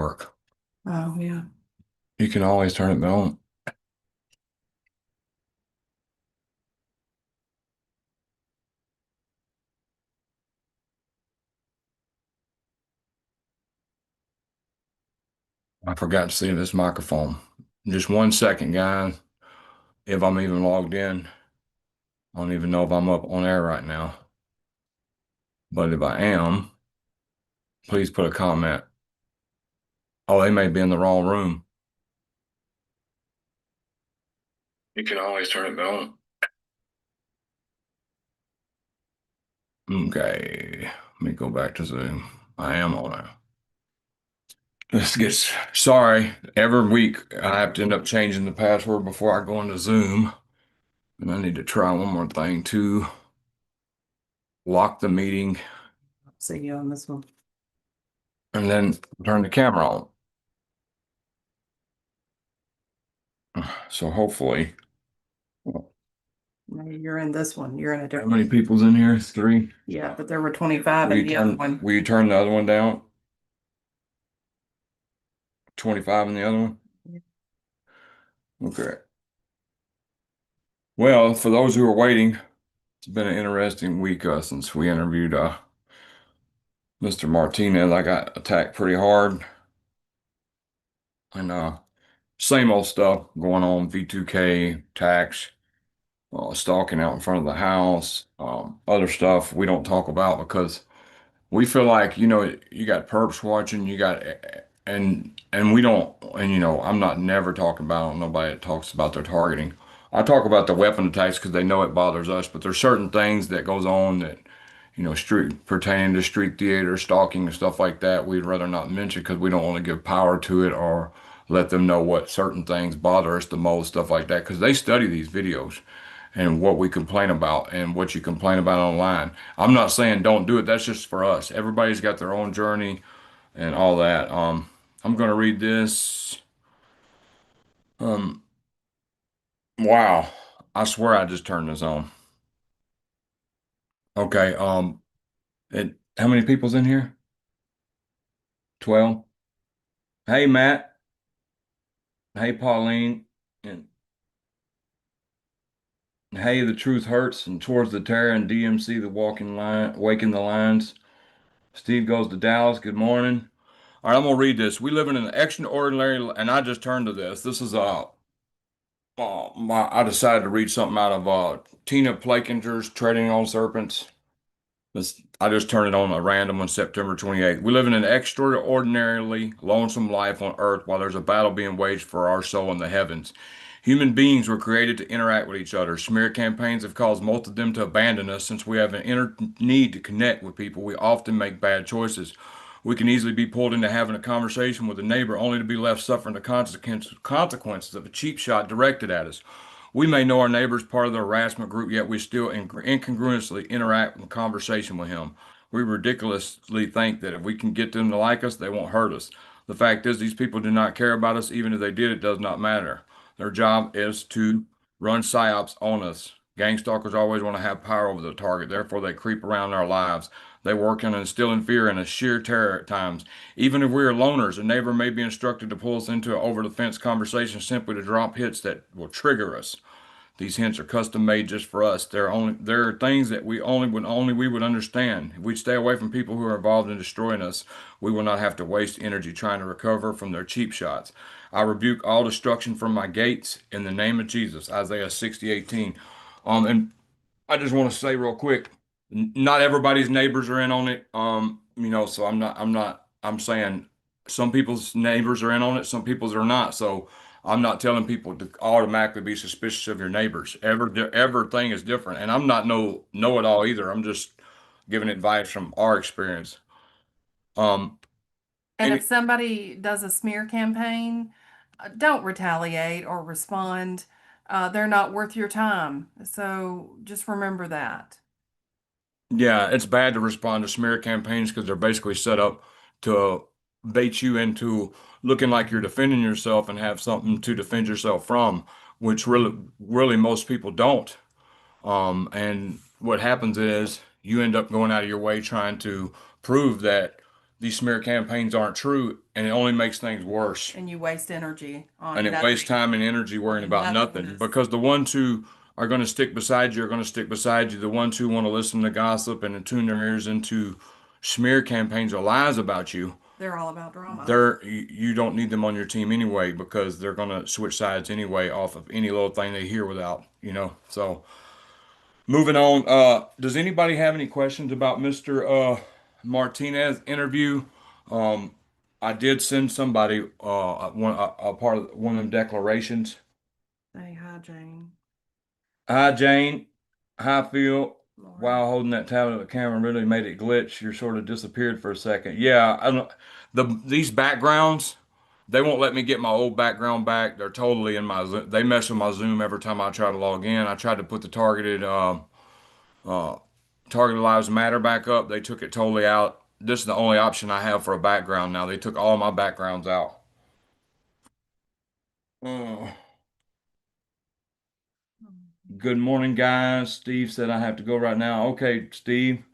work. Oh, yeah. You can always turn it on. I forgot to see this microphone. Just 1 second, guys. If I'm even logged in, I don't even know if I'm up on air right now. But if I am, please put a comment. Oh, they may be in the wrong room. You can always turn it on. Okay, let me go back to Zoom. I am on it. Let's get, sorry, every week I have to end up changing the password before I go into Zoom. And I need to try one more thing to lock the meeting See you on this one. and then turn the camera on. So hopefully, No, you're in this one. You're in a how different. many people's in here? 3? Yeah, but there were 25 in the other one. Will you turn the other one down? 25 in the other one? Yeah. Okay. Well, for those who are waiting, it's been an interesting week since we interviewed Mr. Martinez. I got attacked pretty hard. And same old stuff going on, V2K, tax, stalking out in front of the house, other stuff we don't talk about because we feel like, you got perps watching, you got, and we don't, and I'm not never talking about nobody that talks about their targeting. I talk about the weapon attacks because they know it bothers us, but there's certain things that goes on that, street pertaining to street theater, stalking and stuff like that, we'd rather not mention because we don't want to give power to it or let them know what certain things bother us the most, stuff like that, because they study these videos and what we complain about and what you complain about online. I'm not saying don't do it. That's just for us. Everybody's got their own journey and all that. I'm gonna read this. Um, wow. I swear I just turned this on. Okay. How many people's in here? 12. Hey, Matt. Hey, Pauline. And hey, the truth hurts and towards the terror and DMC, the walking line, waking the lines. Steve goes to Dallas. Good morning. All right, I'm gonna read this. We live in an extraordinary, and I just turned to this. This is I decided to read something out of Tina Plakinger's Treading on Serpents. I just turned it on a random on September 28th. We live in an extraordinarily lonesome life on earth while there's a battle being waged for our soul in the heavens. Human beings were created to interact with each other. Smear campaigns have caused most of them to abandon us. Since we have an inner need to connect with people, we often make bad choices. We can easily be pulled into having a conversation with a neighbor only to be left suffering the consequences of a cheap shot directed at us. We may know our neighbor is part of the harassment group, yet we still incongruously interact in conversation with him. We ridiculously think that if we can get them to like us, they won't hurt us. The fact is, these people do not care about us. Even if they did, it does not matter. Their job is to run psyops on us. Gang stalkers always want to have power over the target. Therefore, they creep around our lives. They work in instilling fear and a sheer terror at times. Even if we are loners, a neighbor may be instructed to pull us into an over-the-fence conversation simply to drop hits that will trigger us. These hints are custom made just for us. There are things that we would understand. If we stay away from people who are involved in destroying us, we will not have to waste energy trying to recover from their cheap shots. I rebuke all destruction from my gates in the name of Jesus. Isaiah 60:18. And I just want to say real quick, not everybody's neighbors are in on it. So I'm saying some people's neighbors are in on it, some people's are not. So I'm not telling people to automatically be suspicious of your neighbors. Everything is different. And I'm not know it all either. I'm just giving advice from our experience. Um, And and if somebody does a smear campaign, don't retaliate or respond. They're not worth your time. So just remember that. Yeah, it's bad to respond to smear campaigns because they're basically set up to bait you into looking like you're defending yourself and have something to defend yourself from, which really most people don't. And what happens is you end up going out of your way trying to prove that these smear campaigns aren't true, and it only makes things worse. And you waste energy And on it wastes nothing, time and energy worrying on about nothing, nothingness. because the ones who are going to stick beside you are going to stick beside you. The ones who want to listen to gossip and tune their ears into smear campaigns or lies about you, They're all about drama. you don't need them on your team anyway, because they're going to switch sides anyway off of any little thing they hear without, So moving on, does anybody have any questions about Mr. Martinez interview? Um, I did send somebody a part of one of them declarations. Say hi, Jane. Hi, Jane. Hi, Phil. Lori. While holding that tablet, the camera really made it glitch. You sort of disappeared for a second. Yeah, I don't. These backgrounds, they won't let me get my old background back. They're totally in my Zoom. They mess with my Zoom every time I try to log in. I tried to put the uh, targeted lives matter back up. They took it totally out. This is the only option I have for a background now. They took all my backgrounds out. Uh, Good morning, guys. Steve said I have to go right now. Okay, Steve,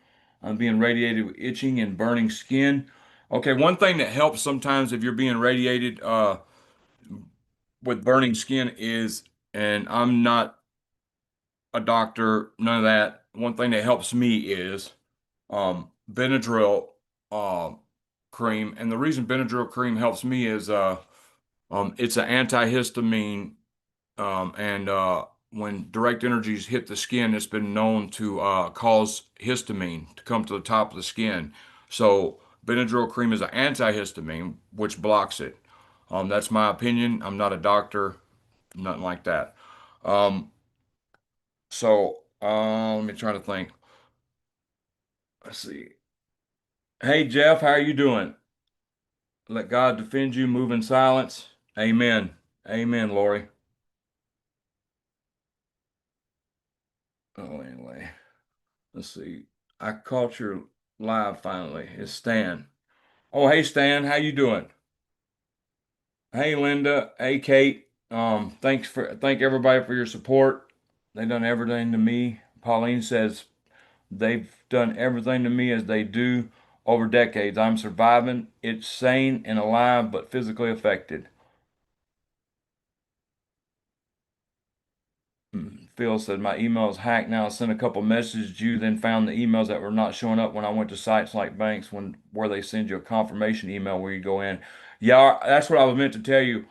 I'm being radiated with itching and burning skin. Okay, one thing that helps sometimes if you're being radiated with burning skin is, and I'm not a doctor, none of that. One thing that helps me is Benadryl cream, and the reason Benadryl cream helps me is it's an antihistamine. And when direct energies hit the skin, it's been known to cause histamine to come to the top of the skin. So Benadryl cream is an antihistamine, which blocks it. That's my opinion. I'm not a doctor, nothing like that. Um, let me try to think. Let's see. Hey Jeff, how are you doing? Let God defend you. Move in silence. Amen. Amen, Lori. Oh, anyway. Let's see. I caught your live finally. It's Stan. Oh, hey Stan, how you doing? Hey Linda. Hey Kate. Thank everybody for your support. They done everything to me. Pauline says they've done everything to me as they do over decades. I'm surviving. It's sane and alive, but physically affected. Phil said my email is hacked now. I sent a couple messages to you, then found the emails that were not showing up when I went to sites like banks where they send you a confirmation email where you go in. Yeah, that's what I was meant to tell you.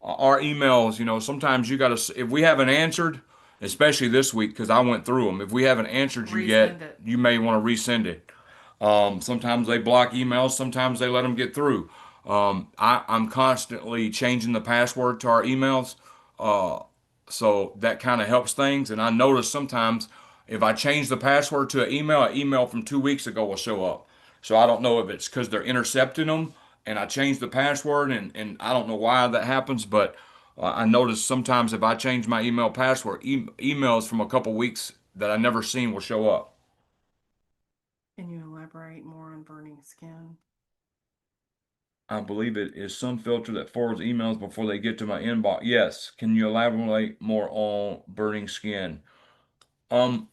Our emails, sometimes you got to, if we haven't answered, especially this week, because I went through them, if we haven't answered you yet, Resend it. you may want to resend it. Sometimes they block emails, sometimes they let them get through. I'm constantly changing the password to our emails. Uh, so that kind of helps things. And I notice sometimes if I change the password to an email from 2 weeks ago will show up. So I don't know if it's because they're intercepting them and I changed the password, and I don't know why that happens, but I notice sometimes if I change my email password, emails from a couple weeks that I never seen will show up. Can you elaborate more on burning skin? I believe it is some filter that forwards emails before they get to my inbox. Yes. Can you elaborate more on burning skin? Um,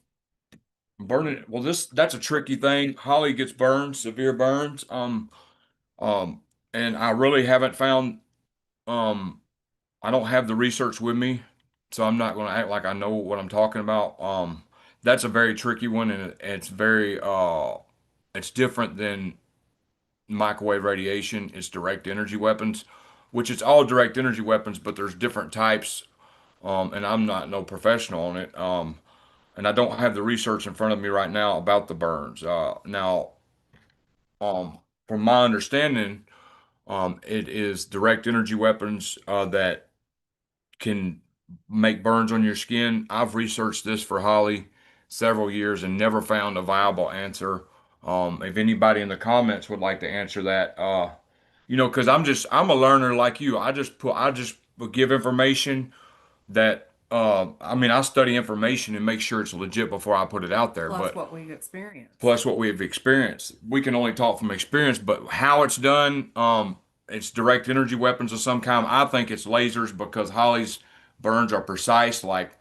Burning. Well, that's a tricky thing. Holly gets burned, severe burns. Um, and I really haven't found. Um, I don't have the research with me, so I'm not going to act like I know what I'm talking about. That's a very tricky one, and it's very it's different than microwave radiation. It's direct energy weapons, which it's all direct energy weapons, but there's different types. And I'm not no professional on it. And I don't have the research in front of me right now about the burns. Now, from my understanding, it is direct energy weapons that can make burns on your skin. I've researched this for Holly several years and never found a viable answer. If anybody in the comments would like to answer that, because I'm a learner like you. I just give information that I mean, I study information and make sure it's legit before I put it out there. Plus But what we've experienced. plus what we've experienced, we can only talk from experience. But how it's done, it's direct energy weapons of some kind. I think it's lasers because Holly's burns are precise. Like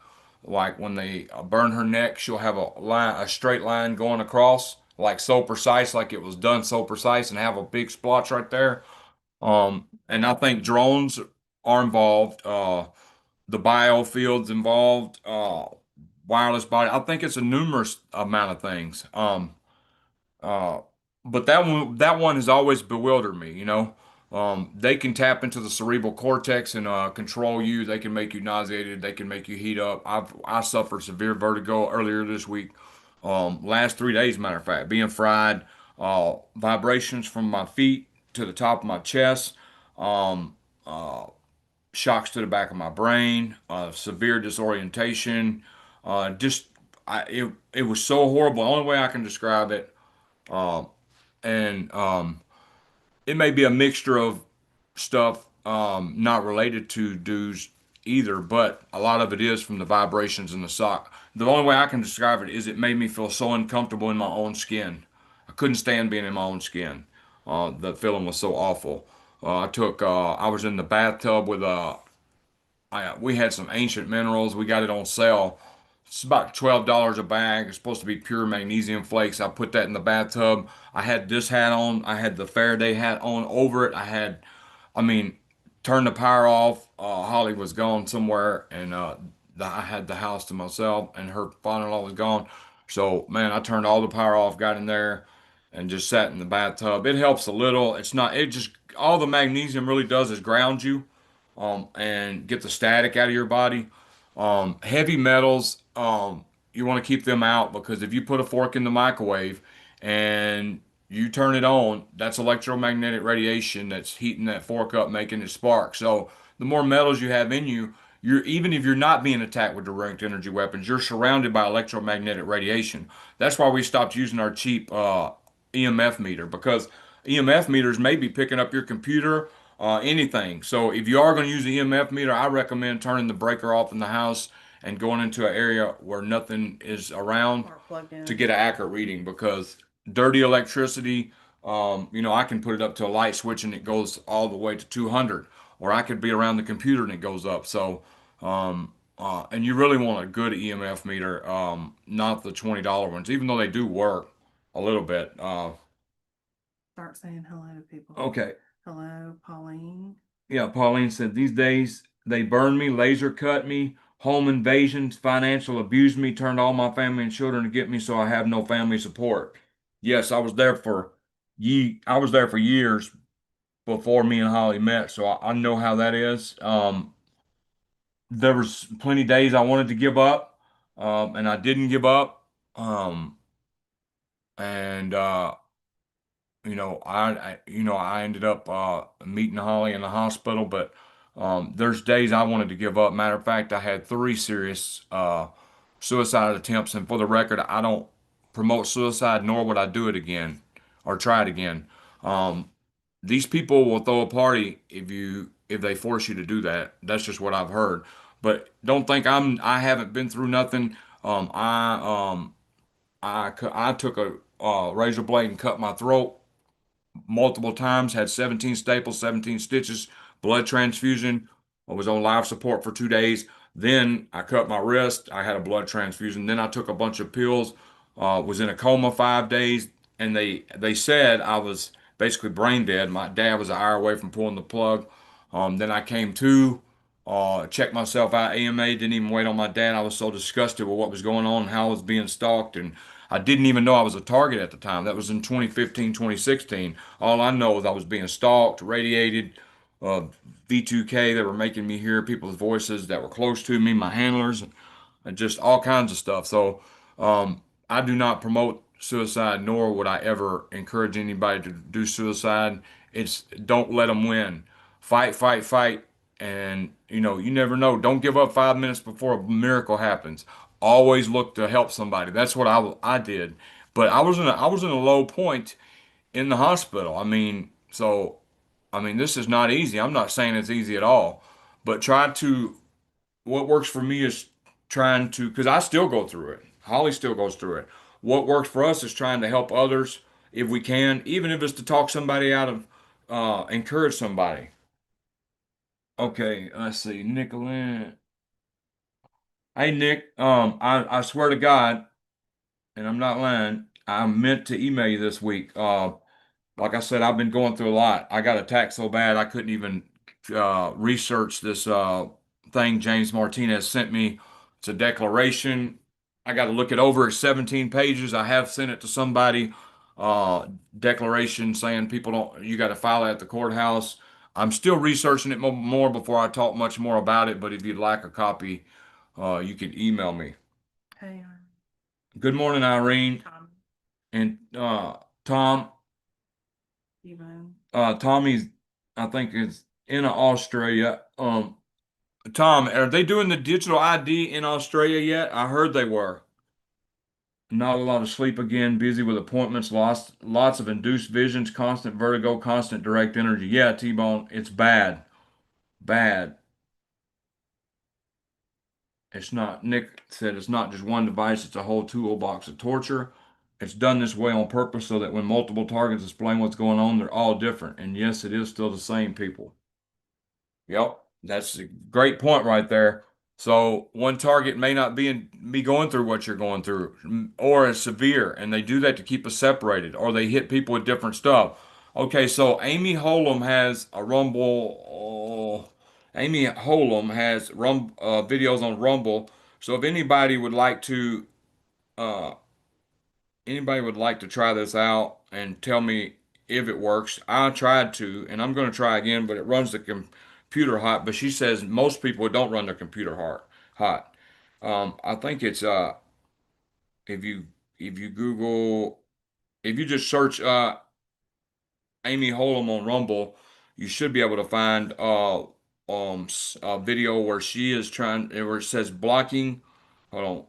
when they burn her neck, she'll have a straight line going across. like so precise, like it was done so precise, and have a big splotch right there. And I think drones are involved. The biofield's involved. Wireless body. I think it's a numerous amount of things. Uh, but that one has always bewildered me, you know. They can tap into the cerebral cortex and control you. They can make you nauseated. They can make you heat up. I suffered severe vertigo earlier this week. Last 3 days, matter of fact, being fried. Vibrations from my feet to the top of my chest. Um, uh, Shocks to the back of my brain. Severe disorientation. Just it was so horrible. The only way I can describe it. Um, and It may be a mixture of stuff not related to dues either, but a lot of it is from the vibrations in the sock. The only way I can describe it is it made me feel so uncomfortable in my own skin. I couldn't stand being in my own skin. The feeling was so awful. I was in the bathtub with we had some ancient minerals. We got it on sale. It's about $12 a bag. It's supposed to be pure magnesium flakes. I put that in the bathtub. I had this hat on. I had the Faraday hat on over it. I mean, turned the power off. Holly was gone somewhere, and I had the house to myself, and her father-in-law was gone. So, man, I turned all the power off, got in there, and just sat in the bathtub. It helps a little. It's not, it just, all the magnesium really does is ground you and get the static out of your body. Heavy metals, you want to keep them out because if you put a fork in the microwave and you turn it on, that's electromagnetic radiation that's heating that fork up, making it spark. So the more metals you have in you, you're even if you're not being attacked with direct energy weapons, you're surrounded by electromagnetic radiation. That's why we stopped using our cheap EMF meter because EMF meters may be picking up your computer, anything. So if you are going to use the EMF meter, I recommend turning the breaker off in the house and going into an area where nothing is around Or plugged in. to get an accurate reading because dirty electricity, I can put it up to a light switch and it goes all the way to 200, or I could be around the computer and it goes up. So, and you really want a good EMF meter, not the $20 ones, even though they do work a little bit. Start saying hello to people. Okay. Hello, Pauline. Yeah, Pauline said these days they burned me, laser cut me, home invasions, financial abused me, turned all my family and children to get me so I have no family support. Yes, I was there for years before me and Holly met, so I know how that is. There was plenty of days I wanted to give up, and I didn't give up. And I ended up meeting Holly in the hospital, but there's days I wanted to give up. Matter of fact, I had three serious suicide attempts, and for the record, I don't promote suicide, nor would I do it again or try it again. Um, these people will throw a party if they force you to do that. That's just what I've heard. But don't think I haven't been through nothing. I took a razor blade and cut my throat multiple times, had 17 staples, 17 stitches, blood transfusion. I was on life support for 2 days. Then I cut my wrist. I had a blood transfusion. Then I took a bunch of pills, was in a coma 5 days, and they said I was basically brain dead. My dad was an hour away from pulling the plug. Then I came to, checked myself out. AMA didn't even wait on my dad. I was so disgusted with what was going on and how I was being stalked, and I didn't even know I was a target at the time. That was in 2015, 2016. All I know is I was being stalked, radiated, uh, V2K. They were making me hear people's voices that were close to me, my handlers, and just all kinds of stuff. So I do not promote suicide, nor would I ever encourage anybody to do suicide. It's don't let them win. Fight, fight, fight. And you never know. Don't give up 5 minutes before a miracle happens. Always look to help somebody. That's what I did. But I was in a low point in the hospital. This is not easy. I'm not saying it's easy at all. But what works for me is trying to, because I still go through it. Holly still goes through it. What works for us is trying to help others if we can, even if it's to talk somebody out of, encourage somebody. Okay, let's see. Nicolette. Hey, Nick. I swear to God, and I'm not lying. I meant to email you this week. Like I said, I've been going through a lot. I got attacked so bad I couldn't even research this thing James Martinez sent me. It's a declaration. I got to look it over. It's 17 pages. I have sent it to somebody. Uh, Declaration saying people don't, you got to file it at the courthouse. I'm still researching it more before I talk much more about it. But if you'd like a copy, you can email me. Hey, Good morning, Irene Tom, and Tom. Steven. Tommy's, I think, is in Australia. Tom, are they doing the digital ID in Australia yet? I heard they were. Not a lot of sleep again, busy with appointments, lots of induced visions, constant vertigo, constant direct energy. Yeah, T-Bone, it's bad. Bad. It's not, Nick said it's not just one device, it's a whole toolbox of torture. It's done this way on purpose so that when multiple targets explain what's going on, they're all different. And yes, it is still the same people. Yep, that's a great point right there. So one target may not be going through what you're going through, or is severe, and they do that to keep us separated, or they hit people with different stuff. Okay, so Amy Holm has a Rumble. Amy Holm has videos on Rumble. So if uh, anybody would like to try this out and tell me if it works. I tried to, and I'm going to try again, but it runs the computer hot. But she says most people don't run their computer hot. I think it's if you Google, if you just search Amy Holm on Rumble, you should be able to find a video where she is trying where it says blocking. Hold on,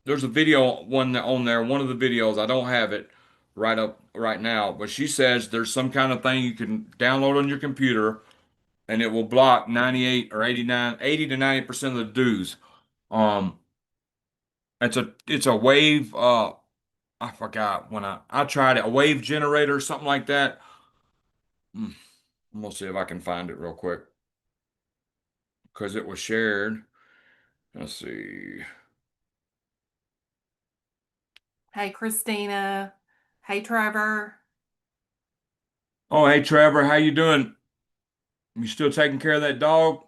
there's a video one on there. One of the videos, I don't have it right up right now, but she says there's some kind of thing you can download on your computer and it will block 98 or 89, 80 to 90% of the dues. Um, it's a wave. I forgot when I tried it, a wave generator, something like that. Hmm, I'm gonna see if I can find it real quick because it was shared. Let's see. Hey, Christina. Hey, Trevor. Oh, hey Trevor, how you doing? You still taking care of that dog?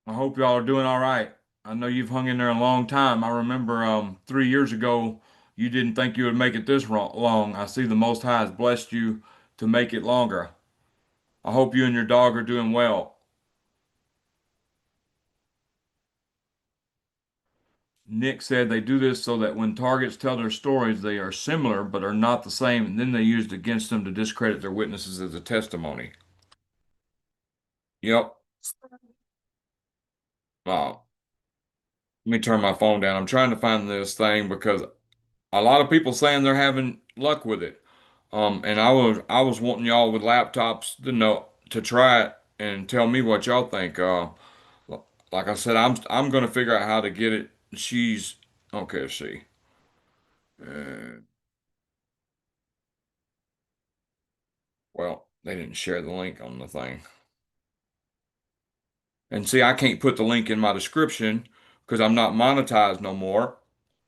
I hope y'all are doing all right. I know you've hung in there a long time. I remember 3 years ago, you didn't think you would make it this long. I see the Most High has blessed you to make it longer. I hope you and your dog are doing well. Nick said they do this so that when targets tell their stories, they are similar but are not the same, and then they use it against them to discredit their witnesses as a testimony. Yep. Uh, Let me turn my phone down. I'm trying to find this thing because a lot of people saying they're having luck with it. And I was wanting y'all with laptops to know to try it and tell me what y'all think. Like I said, I'm gonna figure out how to get it. She's okay. Let's see. Uh, well, they didn't share the link on the thing. And see, I can't put the link in my description because I'm not monetized no more.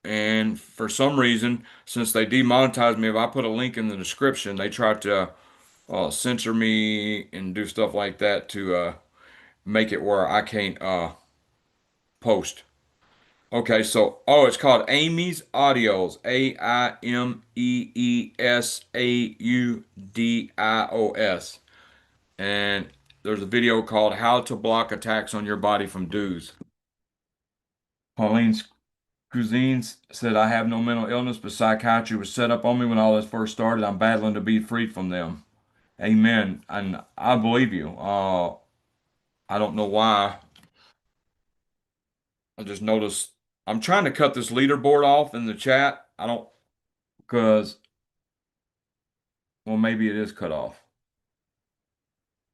And for some reason, since they demonetized me, if I put a link in the description, they try to censor me and do stuff like that to make it where I can't post. Okay, so it's called Amy's Audios, AIMEESAUDIOS, and there's a video called How to Block Attacks on Your Body from Dues. Pauline's Cuisines said, I have no mental illness, but psychiatry was set up on me when all this first started. I'm battling to be freed from them. Amen. And I believe you. I don't know why. I just noticed I'm trying to cut this leaderboard off in the chat. I don't, because, well, maybe it is cut off.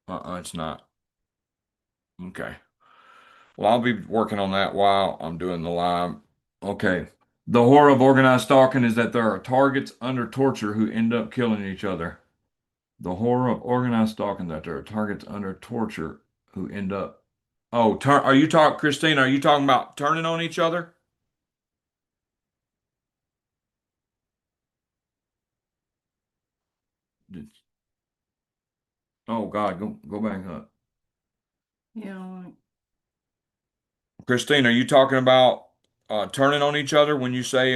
It's not. Okay. Well, I'll be working on that while I'm doing the live. Okay. The horror of organized stalking is that there are targets under torture who end up killing each other. The horror of organized stalking that there are targets under torture who end up. Oh, are you talking, Christine? Are you talking about turning on each other? Oh God, go back up. You know, Christine, are you talking about turning on each other when you say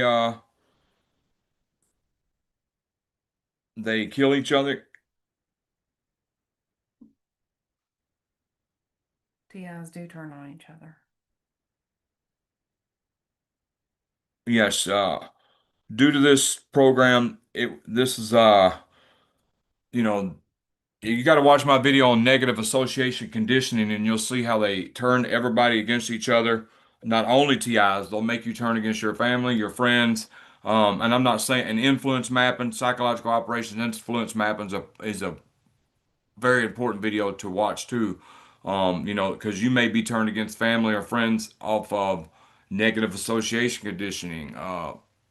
they kill each other? TIs do turn on each other. Yes, due to this program, this is you know, you got to watch my video on negative association conditioning, and you'll see how they turn everybody against each other. Not only TIs, they'll make you turn against your family, your friends. And I'm not saying an influence mapping, psychological operations influence mapping is a very important video to watch too. Because you may be turned against family or friends off of negative association conditioning,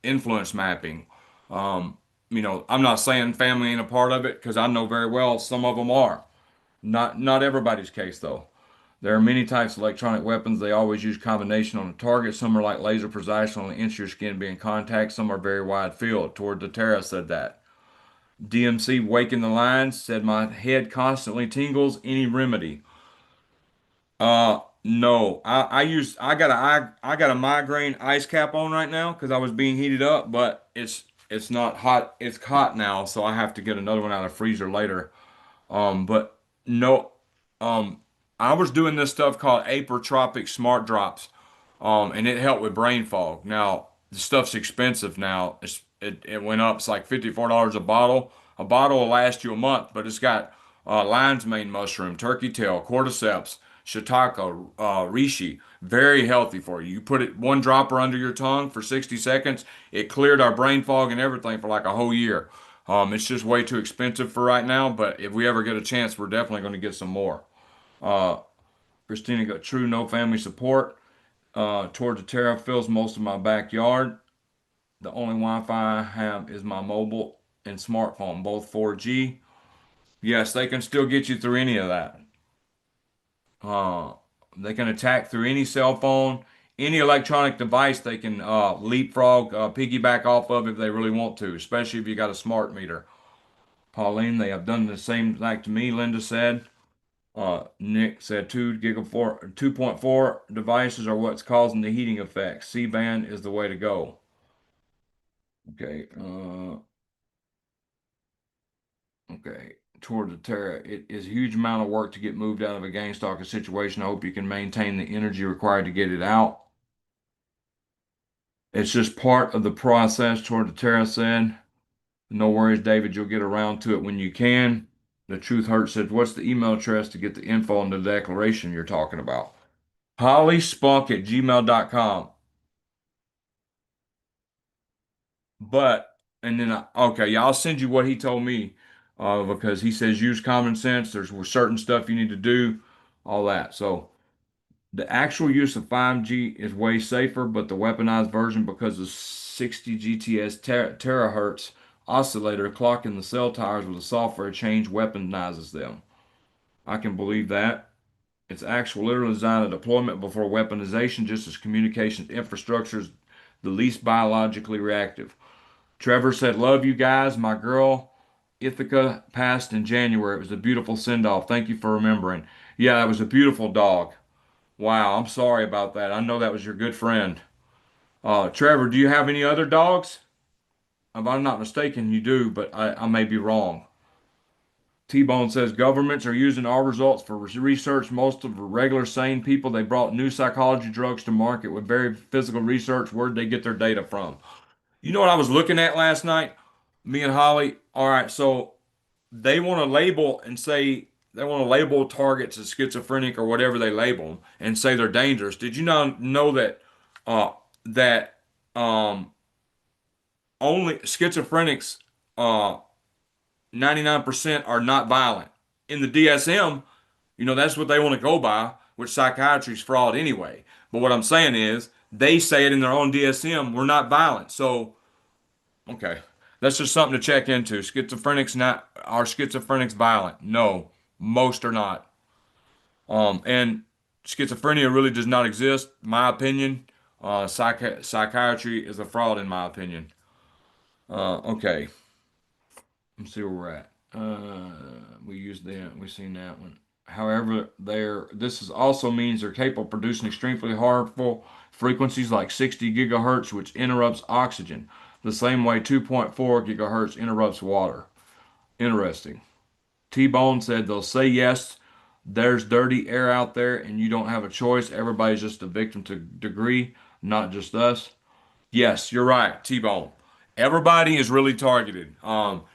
influence mapping. Um, I'm not saying family ain't a part of it because I know very well some of them are. Not everybody's case though. There are many types of electronic weapons. They always use combination on a target. Some are like laser precise on the inch of your skin being contact. Some are very wide field. Toward the Terra said that. DMC Waking the Lines said my head constantly tingles. Any remedy? No. I got a migraine ice cap on right now because I was being heated up, but it's not hot. It's hot now, so I have to get another one out of the freezer later. But no, um, I was doing this stuff called aprotropic smart drops, and it helped with brain fog. Now the stuff's expensive now. It went up. It's like $54 a bottle. A bottle will last you a month, but it's got lion's mane mushroom, turkey tail, cordyceps, shiitake, reishi. Very healthy for you. You put it one dropper under your tongue for 60 seconds. It cleared our brain fog and everything for like a whole year. It's just way too expensive for right now, but if we ever get a chance, we're definitely going to get some more. Uh, Christina got true no family support. Toward the Terra fills most of my backyard. The only Wi-Fi I have is my mobile and smartphone, both 4G. Yes, they can still get you through any of that. Uh, they can attack through any cell phone, any electronic device. They can leapfrog, piggyback off of if they really want to, especially if you got a smart meter. Pauline, they have done the same like to me, Linda said. Nick said 2.4 devices are what's causing the heating effect. C-band is the way to go. Okay. Okay. Toward the Terra, it is a huge amount of work to get moved out of a gang stalker situation. I hope you can maintain the energy required to get it out. It's just part of the process, toward the Terra said. No worries, David. You'll get around to it when you can. The Truth Hurts said, what's the email address to get the info on the declaration you're talking about? Hollyspunk@gmail.com. But, and then, okay, yeah, I'll send you what he told me because he says use common sense. There's certain stuff you need to do, all that. So, the actual use of 5G is way safer, but the weaponized version, because of 60 GTS terahertz oscillator clocking the cell towers with a software change, weaponizes them. I can believe that. It's actual literal design and deployment before weaponization, just as communications infrastructure is the least biologically reactive. Trevor said, love you guys. My girl, Ithaca, passed in January. It was a beautiful send off. Thank you for remembering. Yeah, it was a beautiful dog. Wow, I'm sorry about that. I know that was your good friend. Trevor, do you have any other dogs? If I'm not mistaken, you do, but I may be wrong. T-Bone says governments are using our results for research. Most of the regular sane people, they brought new psychology drugs to market with very physical research. Where'd they get their data from? You know what I was looking at last night? Me and Holly. All right, so they want to label and say they want to label targets as schizophrenic or whatever they label them and say they're dangerous. Did you not know that uh that um only schizophrenics 99% are not violent. In the DSM, that's what they want to go by, which psychiatry's fraud anyway. But what I'm saying is they say it in their own DSM, we're not violent. So, okay. That's just something to check into. Schizophrenics not are schizophrenics violent? No, most are not. And schizophrenia really does not exist, in my opinion. Psychiatry is a fraud, in my opinion. Okay, let's see where we're at. We used that. We've seen that one. However, this is also means they're capable of producing extremely harmful frequencies like 60 gigahertz, which interrupts oxygen, the same way 2.4 gigahertz interrupts water. Interesting. T-Bone said they'll say yes. There's dirty air out there, and you don't have a choice. Everybody's just a victim to degree, not just us. Yes, you're right, T-Bone. Everybody is really targeted.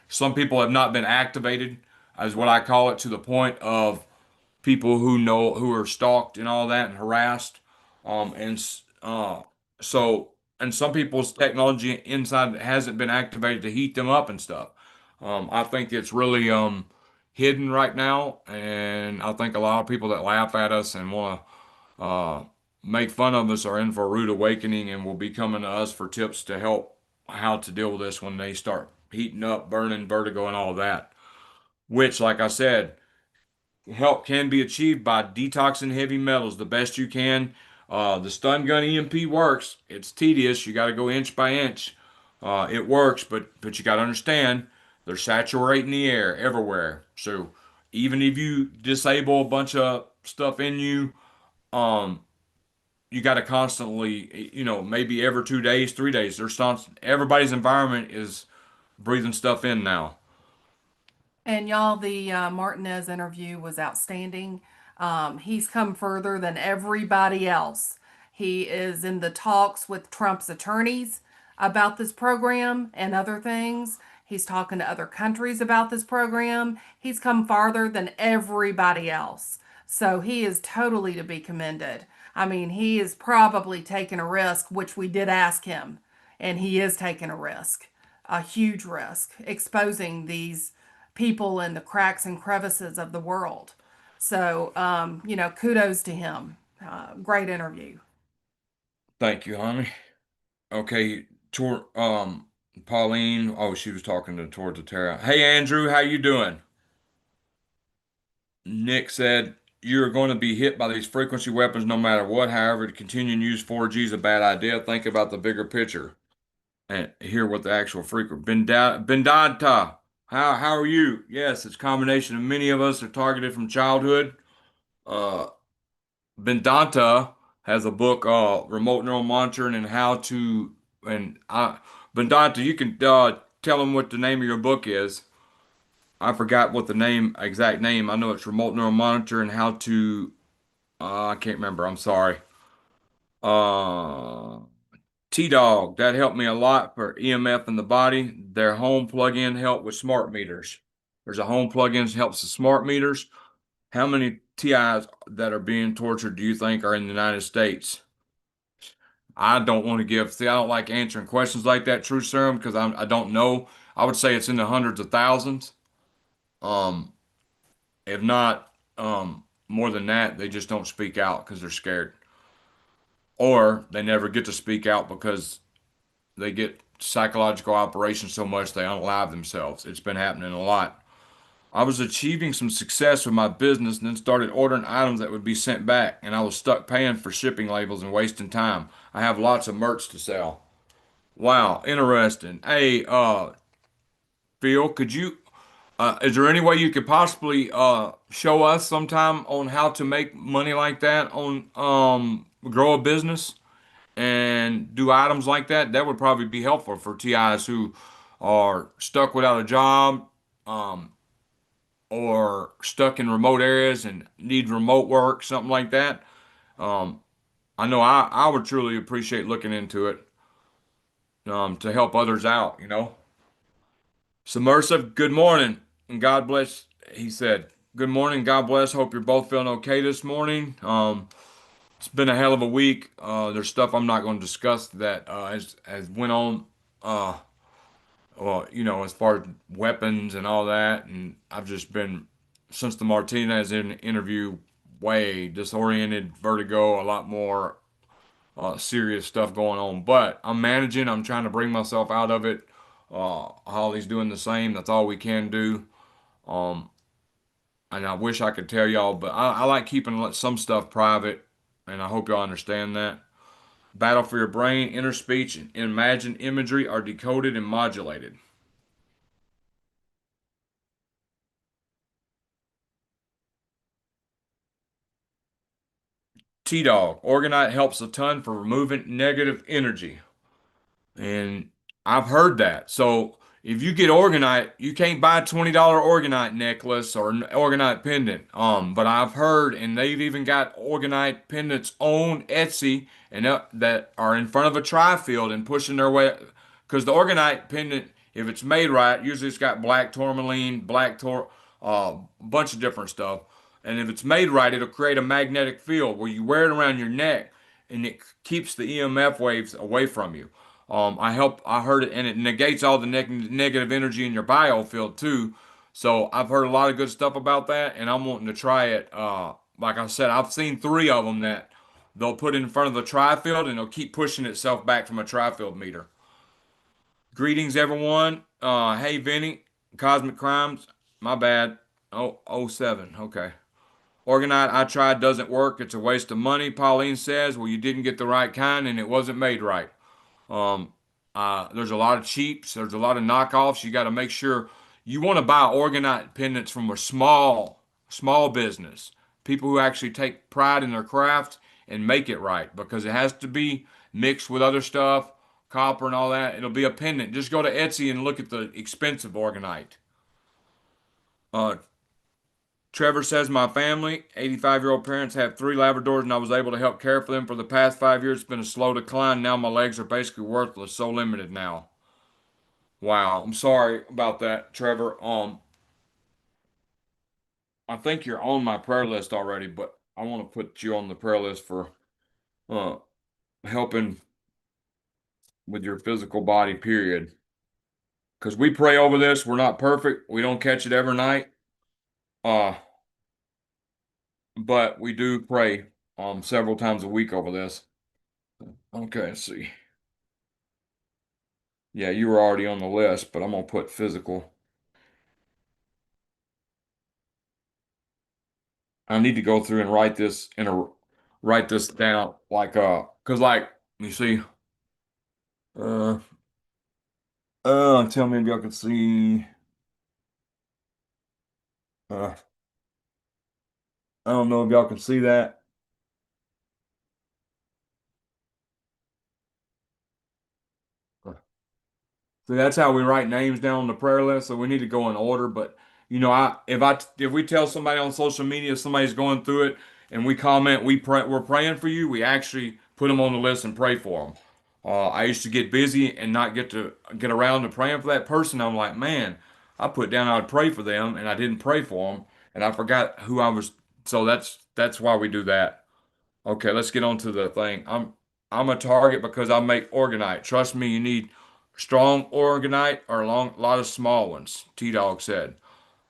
Some people have not been activated, as what I call it, to the point of people who are stalked and all that and harassed. And so and some people's technology inside hasn't been activated to heat them up and stuff. I think it's really hidden right now, and I think a lot of people that laugh at us and want to make fun of us are in for a rude awakening and will be coming to us for tips to help how to deal with this when they start heating up, burning, vertigo, and all that. Which, like I said, help can be achieved by detoxing heavy metals the best you can. The stun gun EMP works. It's tedious. You got to go inch by inch. It works, but you got to understand they're saturating the air everywhere. So even if you disable a bunch of stuff in you, um, you got to constantly, maybe every 2 days, 3 days. Everybody's environment is breathing stuff in now. And y'all, the Martinez interview was outstanding. He's come further than everybody else. He is in the talks with Trump's attorneys about this program and other things. He's talking to other countries about this program. He's come farther than everybody else. So he is totally to be commended. I mean, he is probably taking a risk, which we did ask him, and he is taking a risk, a huge risk, exposing these people in the cracks and crevices of the world. So, kudos to him. Great interview. Thank you, honey. Okay, Pauline. Oh, she was talking to Tara. Hey, Andrew, how you doing? Nick said you're going to be hit by these frequency weapons no matter what. However, to continue to use 4G is a bad idea. Think about the bigger picture and hear what the actual frequency. Bendata, how are you? Yes, it's a combination of many of us are targeted from childhood. Uh, Bendanta has a book, Remote Neural Monitoring and How to, and I, Bendanta, you can tell them what the name of your book is. I forgot what the exact name. I know it's Remote Neural Monitor and How to, I can't remember. I'm sorry. Uh, T-Dog, that helped me a lot for EMF in the body. Their home plug-in help with smart meters. There's a home plug-in that helps with smart meters. How many TIs that are being tortured do you think are in the United States? I don't want to I don't like answering questions like that, True Serum, because I don't know. I would say it's in the hundreds of thousands. Um, if not more than that, they just don't speak out because they're scared. Or they never get to speak out because they get psychological operations so much they unalive themselves. It's been happening a lot. I was achieving some success with my business and then started ordering items that would be sent back, and I was stuck paying for shipping labels and wasting time. I have lots of merch to sell. Wow, interesting. Hey, Phil, is there any way you could possibly show us sometime on how to make money like that on grow a business and do items like that? That would probably be helpful for TIs who are stuck without a job, um, or stuck in remote areas and need remote work, something like that. Um, I know I would truly appreciate looking into it to help others out. Submersive, good morning and God bless. He said, "Good morning, God bless. Hope you're both feeling okay this morning." It's been a hell of a week. There's stuff I'm not going to discuss that has went on. Uh, well, as far as weapons and all that, and I've just been since the Martinez interview way disoriented, vertigo, a lot more serious stuff going on. But I'm managing. I'm trying to bring myself out of it. Holly's doing the same. That's all we can do. Um, and I wish I could tell y'all, but I like keeping some stuff private, and I hope y'all understand that. Battle for your brain, inner speech, and imagined imagery are decoded and modulated. T-Dog. Organite helps a ton for removing negative energy. And I've heard that. So if you get Organite, you can't buy a $20 Organite necklace or an Organite pendant. But I've heard, and they've even got Organite pendants on Etsy and that are in front of a tri-field and pushing their way. Because the Organite pendant, if it's made right, usually it's got black tourmaline, bunch of different stuff. And if it's made right, it'll create a magnetic field where you wear it around your neck and it keeps the EMF waves away from you. I heard it, and it negates all the negative energy in your biofield too. So I've heard a lot of good stuff about that, and I'm wanting to try it. Like I said, I've seen three of them that they'll put in front of the tri-field, and it'll keep pushing itself back from a tri-field meter. Greetings, everyone. Hey, Vinny, Cosmic Crimes. My bad. Oh, oh 07. Okay. Organite I tried doesn't work. It's a waste of money. Pauline says, well, you didn't get the right kind, and it wasn't made right. Um, there's a lot of cheaps. There's a lot of knockoffs. You got to make sure you want to buy organite pendants from a small business, people who actually take pride in their craft and make it right because it has to be mixed with other stuff, copper and all that. It'll be a pendant. Just go to Etsy and look at the expensive organite. Uh, Trevor says my family, 85-year-old parents, have three Labradors, and I was able to help care for them for the past 5 years. It's been a slow decline. Now my legs are basically worthless, so limited now. Wow, I'm sorry about that, Trevor. I think you're on my prayer list already, but I want to put you on the prayer list for uh helping with your physical body, period. Because we pray over this. We're not perfect. We don't catch it every night. Uh, but we do pray several times a week over this. Okay, let's see. Yeah, you were already on the list, but I'm gonna put physical. I need to go through and write this down cause like you see uh tell me if y'all can see uh I don't know if y'all can see that. So that's how we write names down on the prayer list. So we need to go in order. But if we tell somebody on social media somebody's going through it and we comment we're praying for you, we actually put them on the list and pray for them. I used to get busy and not get around to praying for that person. I'm like, man, I put down I would pray for them and I didn't pray for them and I forgot who I was. So that's why we do that. Okay, let's get on to the thing. I'm a target because I make organite. Trust me, you need strong organite or a lot of small ones, T-Dog said.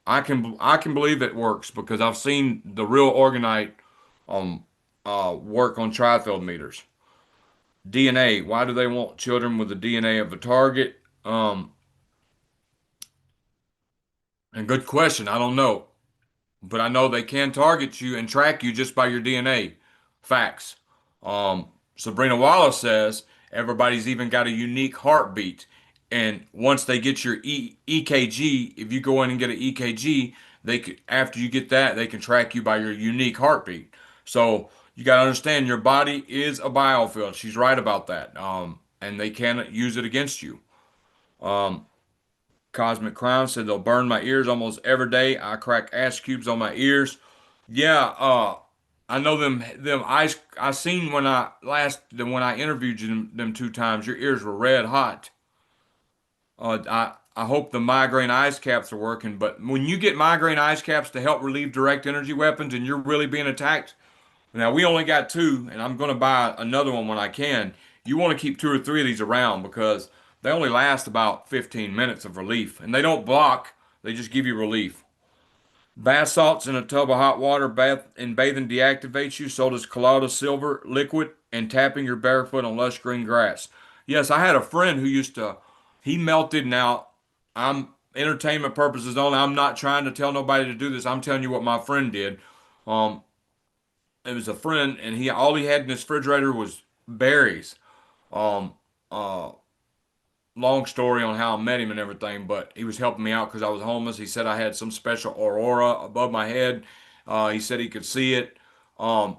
I can believe it works because I've seen the real organite um work on trifield meters. DNA, why do they want children with the DNA of a target? And good question. I don't know. But I know they can target you and track you just by your DNA. Facts. Sabrina Wallace says everybody's even got a unique heartbeat. And once they get your EKG, if you go in and get an EKG, after you get that, they can track you by your unique heartbeat. So you got to understand your body is a biofield. She's right about that. And they can use it against you. Um, Cosmic Crown said they'll burn my ears almost every day. I crack ash cubes on my ears. Yeah, I know them ice. I seen when I interviewed you them two times. Your ears were red hot. I hope the migraine ice caps are working. But when you get migraine ice caps to help relieve direct energy weapons, and you're really being attacked, now we only got two, and I'm going to buy another one when I can. You want to keep two or three of these around because they only last about 15 minutes of relief, and they don't block. They just give you relief. Bath salts in a tub of hot water, bathing deactivates you. So does colloidal silver liquid and tapping your barefoot on lush green grass. Yes, I had a friend who used to. He melted. Now, I'm entertainment purposes only. I'm not trying to tell nobody to do this. I'm telling you what my friend did. Um, it was a friend, and he all he had in his refrigerator was berries. Um, uh, long story on how I met him and everything, but he was helping me out because I was homeless. He said I had some special aurora above my head. He said he could see it. Um,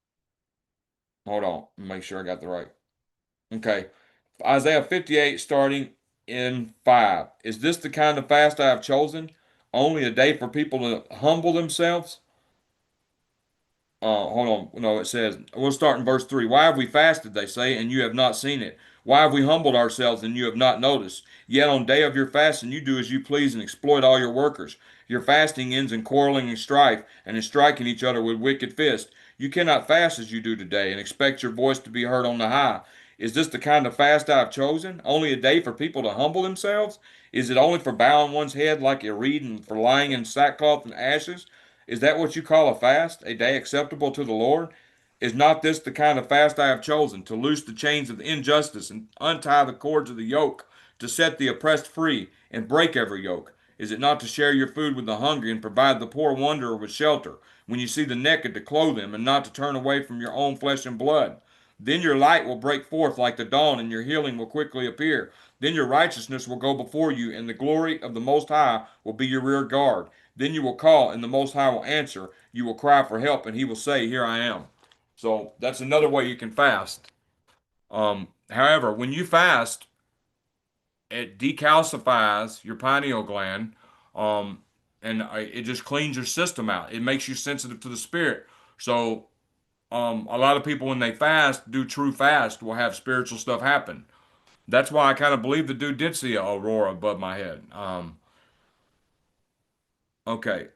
Hold on, make sure I got the right. Okay. Isaiah 58 starting in 5. Is this the kind of fast I have chosen? Only a day for people to humble themselves? Hold on. No, it says, we'll start in verse 3. Why have we fasted, they say, and you have not seen it? Why have we humbled ourselves and you have not noticed? Yet on day of your fasting you do as you please and exploit all your workers. Your fasting ends in quarreling and strife, and in striking each other with wicked fists. You cannot fast as you do today and expect your voice to be heard on the high. Is this the kind of fast I have chosen? Only a day for people to humble themselves? Is it only for bowing one's head like a reed and for lying in sackcloth and ashes? Is that what you call a fast, a day acceptable to the Lord? Is not this the kind of fast I have chosen, to loose the chains of injustice and untie the cords of the yoke, to set the oppressed free and break every yoke? Is it not to share your food with the hungry and provide the poor wanderer with shelter, when you see the naked to clothe them and not to turn away from your own flesh and blood? Then your light will break forth like the dawn, and your healing will quickly appear. Then your righteousness will go before you, and the glory of the Most High will be your rear guard. Then you will call, and the Most High will answer. You will cry for help, and He will say, Here I am. So that's another way you can fast. However, when you fast, it decalcifies your pineal gland, um, and it just cleans your system out. It makes you sensitive to the spirit. So, a lot of people when they fast, do true fast, will have spiritual stuff happen. That's why I kind of believe the dude did see a aurora above my head. Okay.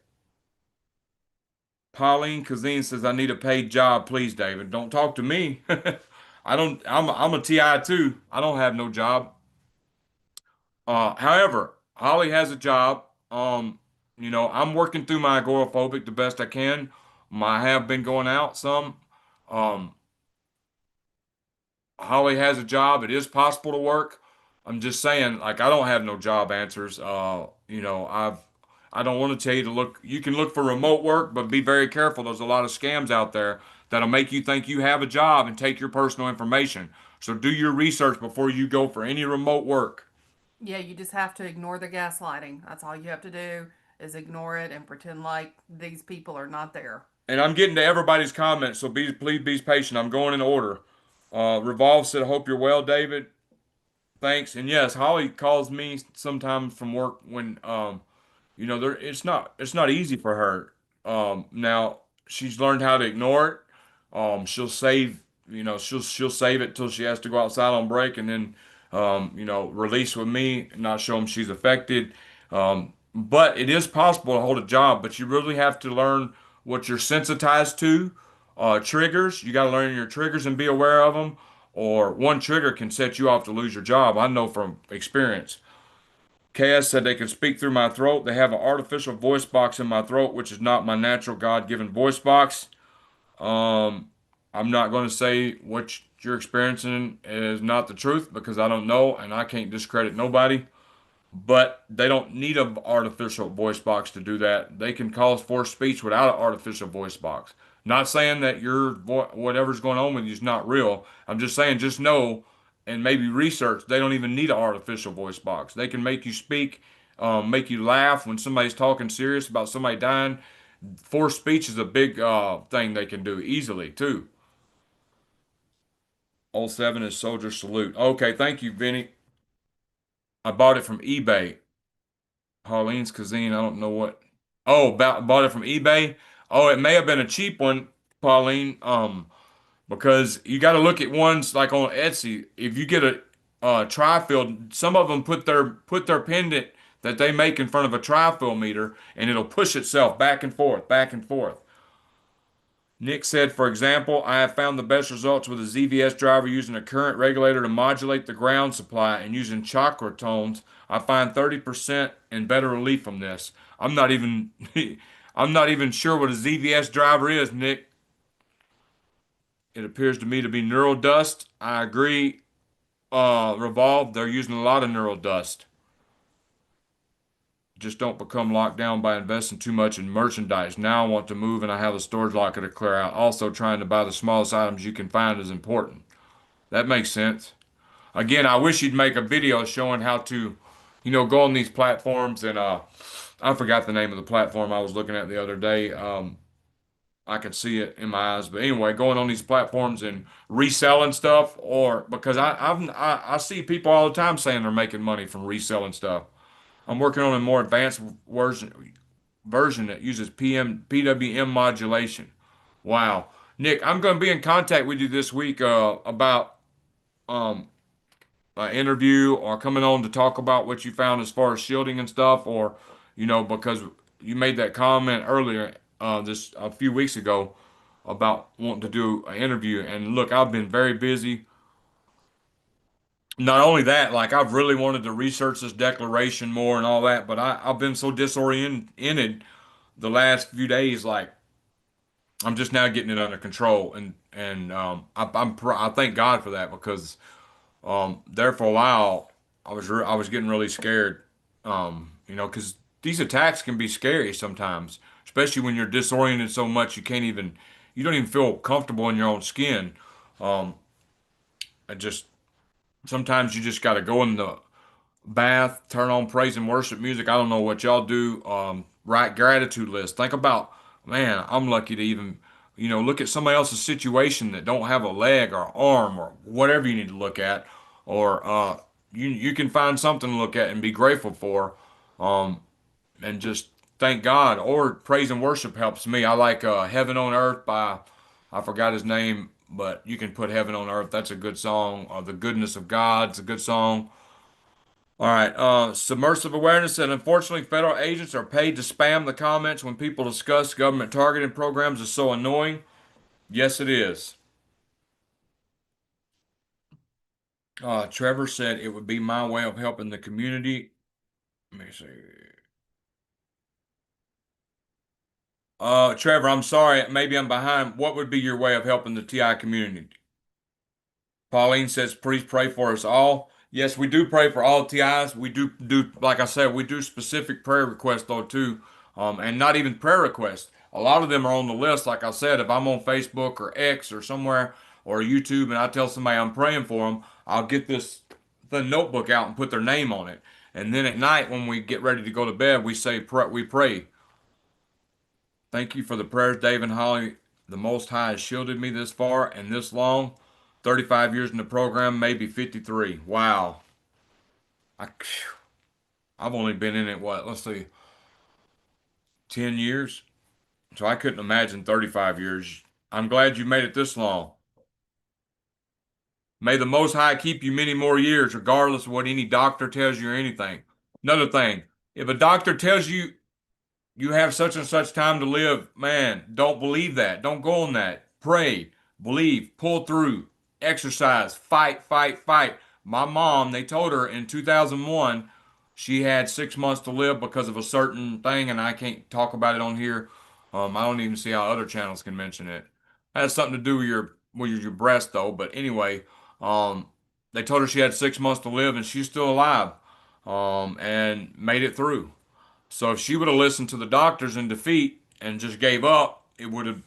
Pauline Kazine says, I need a paid job, please, David. Don't talk to me. I'm a TI too. I don't have no job. However, Holly has a job. I'm working through my agoraphobic the best I can. I have been going out some. Um, Holly has a job. It is possible to work. I'm just saying, like, I don't have no job answers. I don't want to tell you to look. You can look for remote work, but be very careful. There's a lot of scams out there that'll make you think you have a job and take your personal information. So do your research before you go for any remote work. Yeah, you just have to ignore the gaslighting. That's all you have to do is ignore it and pretend like these people are not there. And I'm getting to everybody's comments, so please be patient. I'm going in order. Revolve said, "Hope you're well, David. Thanks." And yes, Holly calls me sometimes from work when there it's not easy for her. Now she's learned how to ignore it. She'll save she'll save it till she has to go outside on break, and then release with me, not show them she's affected. But it is possible to hold a job, but you really have to learn what you're sensitized to. Triggers, you got to learn your triggers and be aware of them, or one trigger can set you off to lose your job. I know from experience. KS said they can speak through my throat. They have an artificial voice box in my throat, which is not my natural God-given voice box. Um, I'm not going to say what you're experiencing is not the truth because I don't know and I can't discredit nobody. But they don't need an artificial voice box to do that. They can cause forced speech without an artificial voice box. Not saying that whatever's going on with you is not real. I'm just saying just know and maybe research. They don't even need an artificial voice box. They can make you speak, make you laugh when somebody's talking serious about somebody dying. Forced speech is a big thing they can do easily too. All seven is soldier salute. Okay, thank you, Vinny. I bought it from eBay. Pauline's Cuisine. I don't know what. Oh, bought it from eBay. Oh, it may have been a cheap one, Pauline. Because you got to look at ones like on Etsy. If you get a tri-field, some of them put their pendant that they make in front of a tri-field meter, and it'll push itself back and forth, back and forth. Nick said, for example, I have found the best results with a ZVS driver using a current regulator to modulate the ground supply and using chakra tones. I find 30% and better relief from this. I'm not even I'm not even sure what a ZVS driver is, Nick. It appears to me to be neural dust. I agree, Revolve. They're using a lot of neural dust. Just don't become locked down by investing too much in merchandise. Now I want to move and I have a storage locker to clear out. Also, trying to buy the smallest items you can find is important. That makes sense. Again, I wish you'd make a video showing how to, go on these platforms and I forgot the name of the platform I was looking at the other day. I could see it in my eyes. But anyway, going on these platforms and reselling stuff, or because I see people all the time saying they're making money from reselling stuff. I'm working on a more advanced version that uses PWM modulation. Wow. Nick, I'm going to be in contact with you this week about um, an interview or coming on to talk about what you found as far as shielding and stuff, or because you made that comment earlier this a few weeks ago about wanting to do an interview. And look, I've been very busy. Not only that, like I've really wanted to research this declaration more and all that, but I've been so disoriented the last few days. Like I'm just now getting it under control, and I thank God for that because there for a while I was getting really scared, because these attacks can be scary sometimes, especially when you're disoriented so much you don't even feel comfortable in your own skin. Um, I just Sometimes you just got to go in the bath, turn on praise and worship music. I don't know what y'all do. Write gratitude list. Think about, man, I'm lucky to even, look at somebody else's situation that don't have a leg or arm or whatever you need to look at, or you can find something to look at and be grateful for, um, and just thank God. Or praise and worship helps me. I like Heaven on Earth by, I forgot his name, but you can put Heaven on Earth. That's a good song. The Goodness of God's a good song. All right. Submersive awareness and unfortunately, federal agents are paid to spam the comments when people discuss government targeting programs is so annoying. Yes, it is. Trevor said it would be my way of helping the community. Let me see. Trevor, I'm sorry. Maybe I'm behind. What would be your way of helping the TI community? Pauline says, please pray for us all. Yes, we do pray for all TIs. We do, like I said, we do specific prayer requests though too, and not even prayer requests. A lot of them are on the list. Like I said, if I'm on Facebook or X or somewhere or YouTube and I tell somebody I'm praying for them, I'll get the notebook out and put their name on it. And then at night when we get ready to go to bed, we pray. Thank you for the prayers, Dave and Holly. The Most High has shielded me this far and this long. 35 years in the program, maybe 53. Wow. I, I've only been in it, what, let's see, 10 years? So I couldn't imagine 35 years. I'm glad you made it this long. May the Most High keep you many more years, regardless of what any doctor tells you or anything. Another thing, if a doctor tells you you have such and such time to live, man, don't believe that. Don't go on that. Pray, believe, pull through, exercise, fight, fight, fight. My mom, they told her in 2001 she had 6 months to live because of a certain thing, and I can't talk about it on here. I don't even see how other channels can mention it. It has something to do with your breast though. But anyway, um, they told her she had 6 months to live, and she's still alive, and made it through. So if she would have listened to the doctors in defeat and just gave up, it would have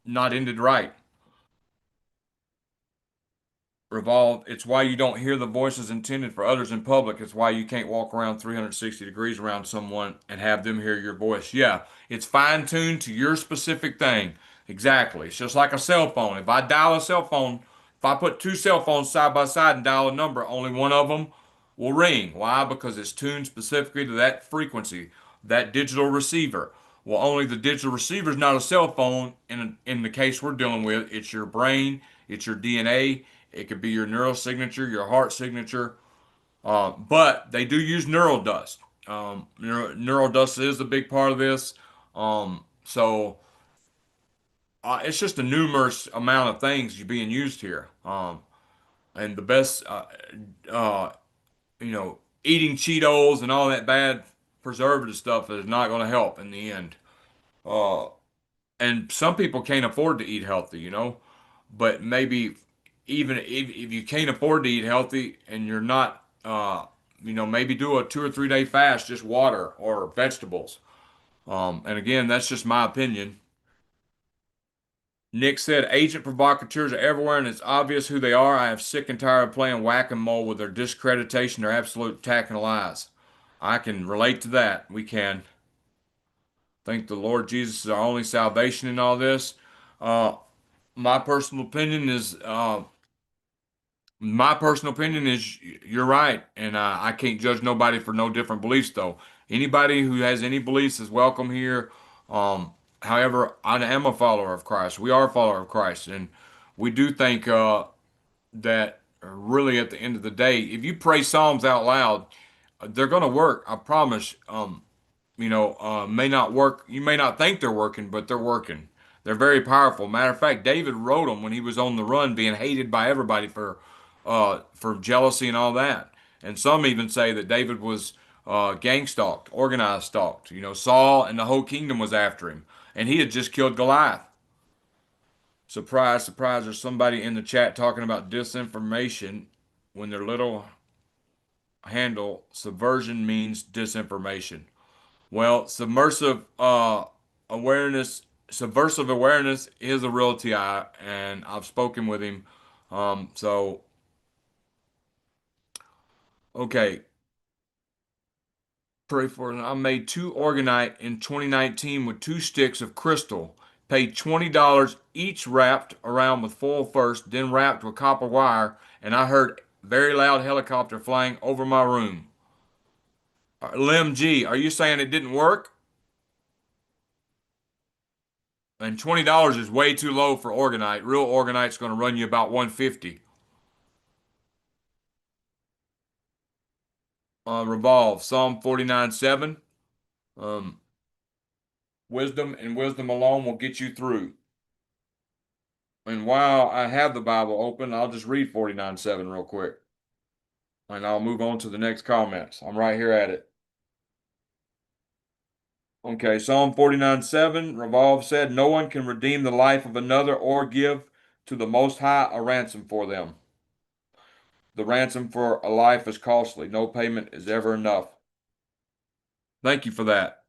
not ended right. Revolve. It's why you don't hear the voices intended for others in public. It's why you can't walk around 360 degrees around someone and have them hear your voice. Yeah, it's fine tuned to your specific thing. Exactly. It's just like a cell phone. If I dial a cell phone, if I put two cell phones side by side and dial a number, only one of them will ring. Why? Because it's tuned specifically to that frequency, that digital receiver. Well, only the digital receiver is not a cell phone. In the case we're dealing with, it's your brain, it's your DNA, it could be your neural signature, your heart signature. But they do use neural dust. Neural dust is a big part of this. So it's just a numerous amount of things being used here. And the best, uh, eating Cheetos and all that bad preservative stuff is not going to help in the end. Uh, and some people can't afford to eat healthy. But maybe even if you can't afford to eat healthy and you're not, maybe do a 2 or 3 day fast, just water or vegetables. And again, that's just my opinion. Nick said, agent provocateurs are everywhere and it's obvious who they are. I have sick and tired of playing whack-a-mole with their discreditation, their absolute attack and lies. I can relate to that. We can. Think the Lord Jesus is our only salvation in all this. Uh, my personal opinion is, you're right, and I can't judge nobody for no different beliefs though. Anybody who has any beliefs is welcome here. However, I am a follower of Christ. We are a follower of Christ, and we do think that really at the end of the day, if you pray Psalms out loud, they're going to work. I promise. May not work. You may not think they're working, but they're working. They're very powerful. Matter of fact, David wrote them when he was on the run, being hated by everybody for jealousy and all that. And some even say that David was gang stalked, organized stalked. Saul and the whole kingdom was after him, and he had just killed Goliath. Surprise, surprise, there's somebody in the chat talking about disinformation when their little handle subversion means disinformation. Well, awareness, subversive awareness is a real TI, and I've spoken with him. So okay, pray for it. I made two organite in 2019 with two sticks of crystal. Paid $20 each, wrapped around with foil first, then wrapped with copper wire, and I heard very loud helicopter flying over my room. Lim G, are you saying it didn't work? And $20 is way too low for organite. Real organite's going to run you about 150. Revolve Psalm 49:7. Um, Wisdom and wisdom alone will get you through. And while I have the Bible open, I'll just read 49:7 real quick. And I'll move on to the next comments. I'm right here at it. Okay, Psalm 49:7. Revolve said, no one can redeem the life of another or give to the Most High a ransom for them. The ransom for a life is costly. No payment is ever enough. Thank you for that.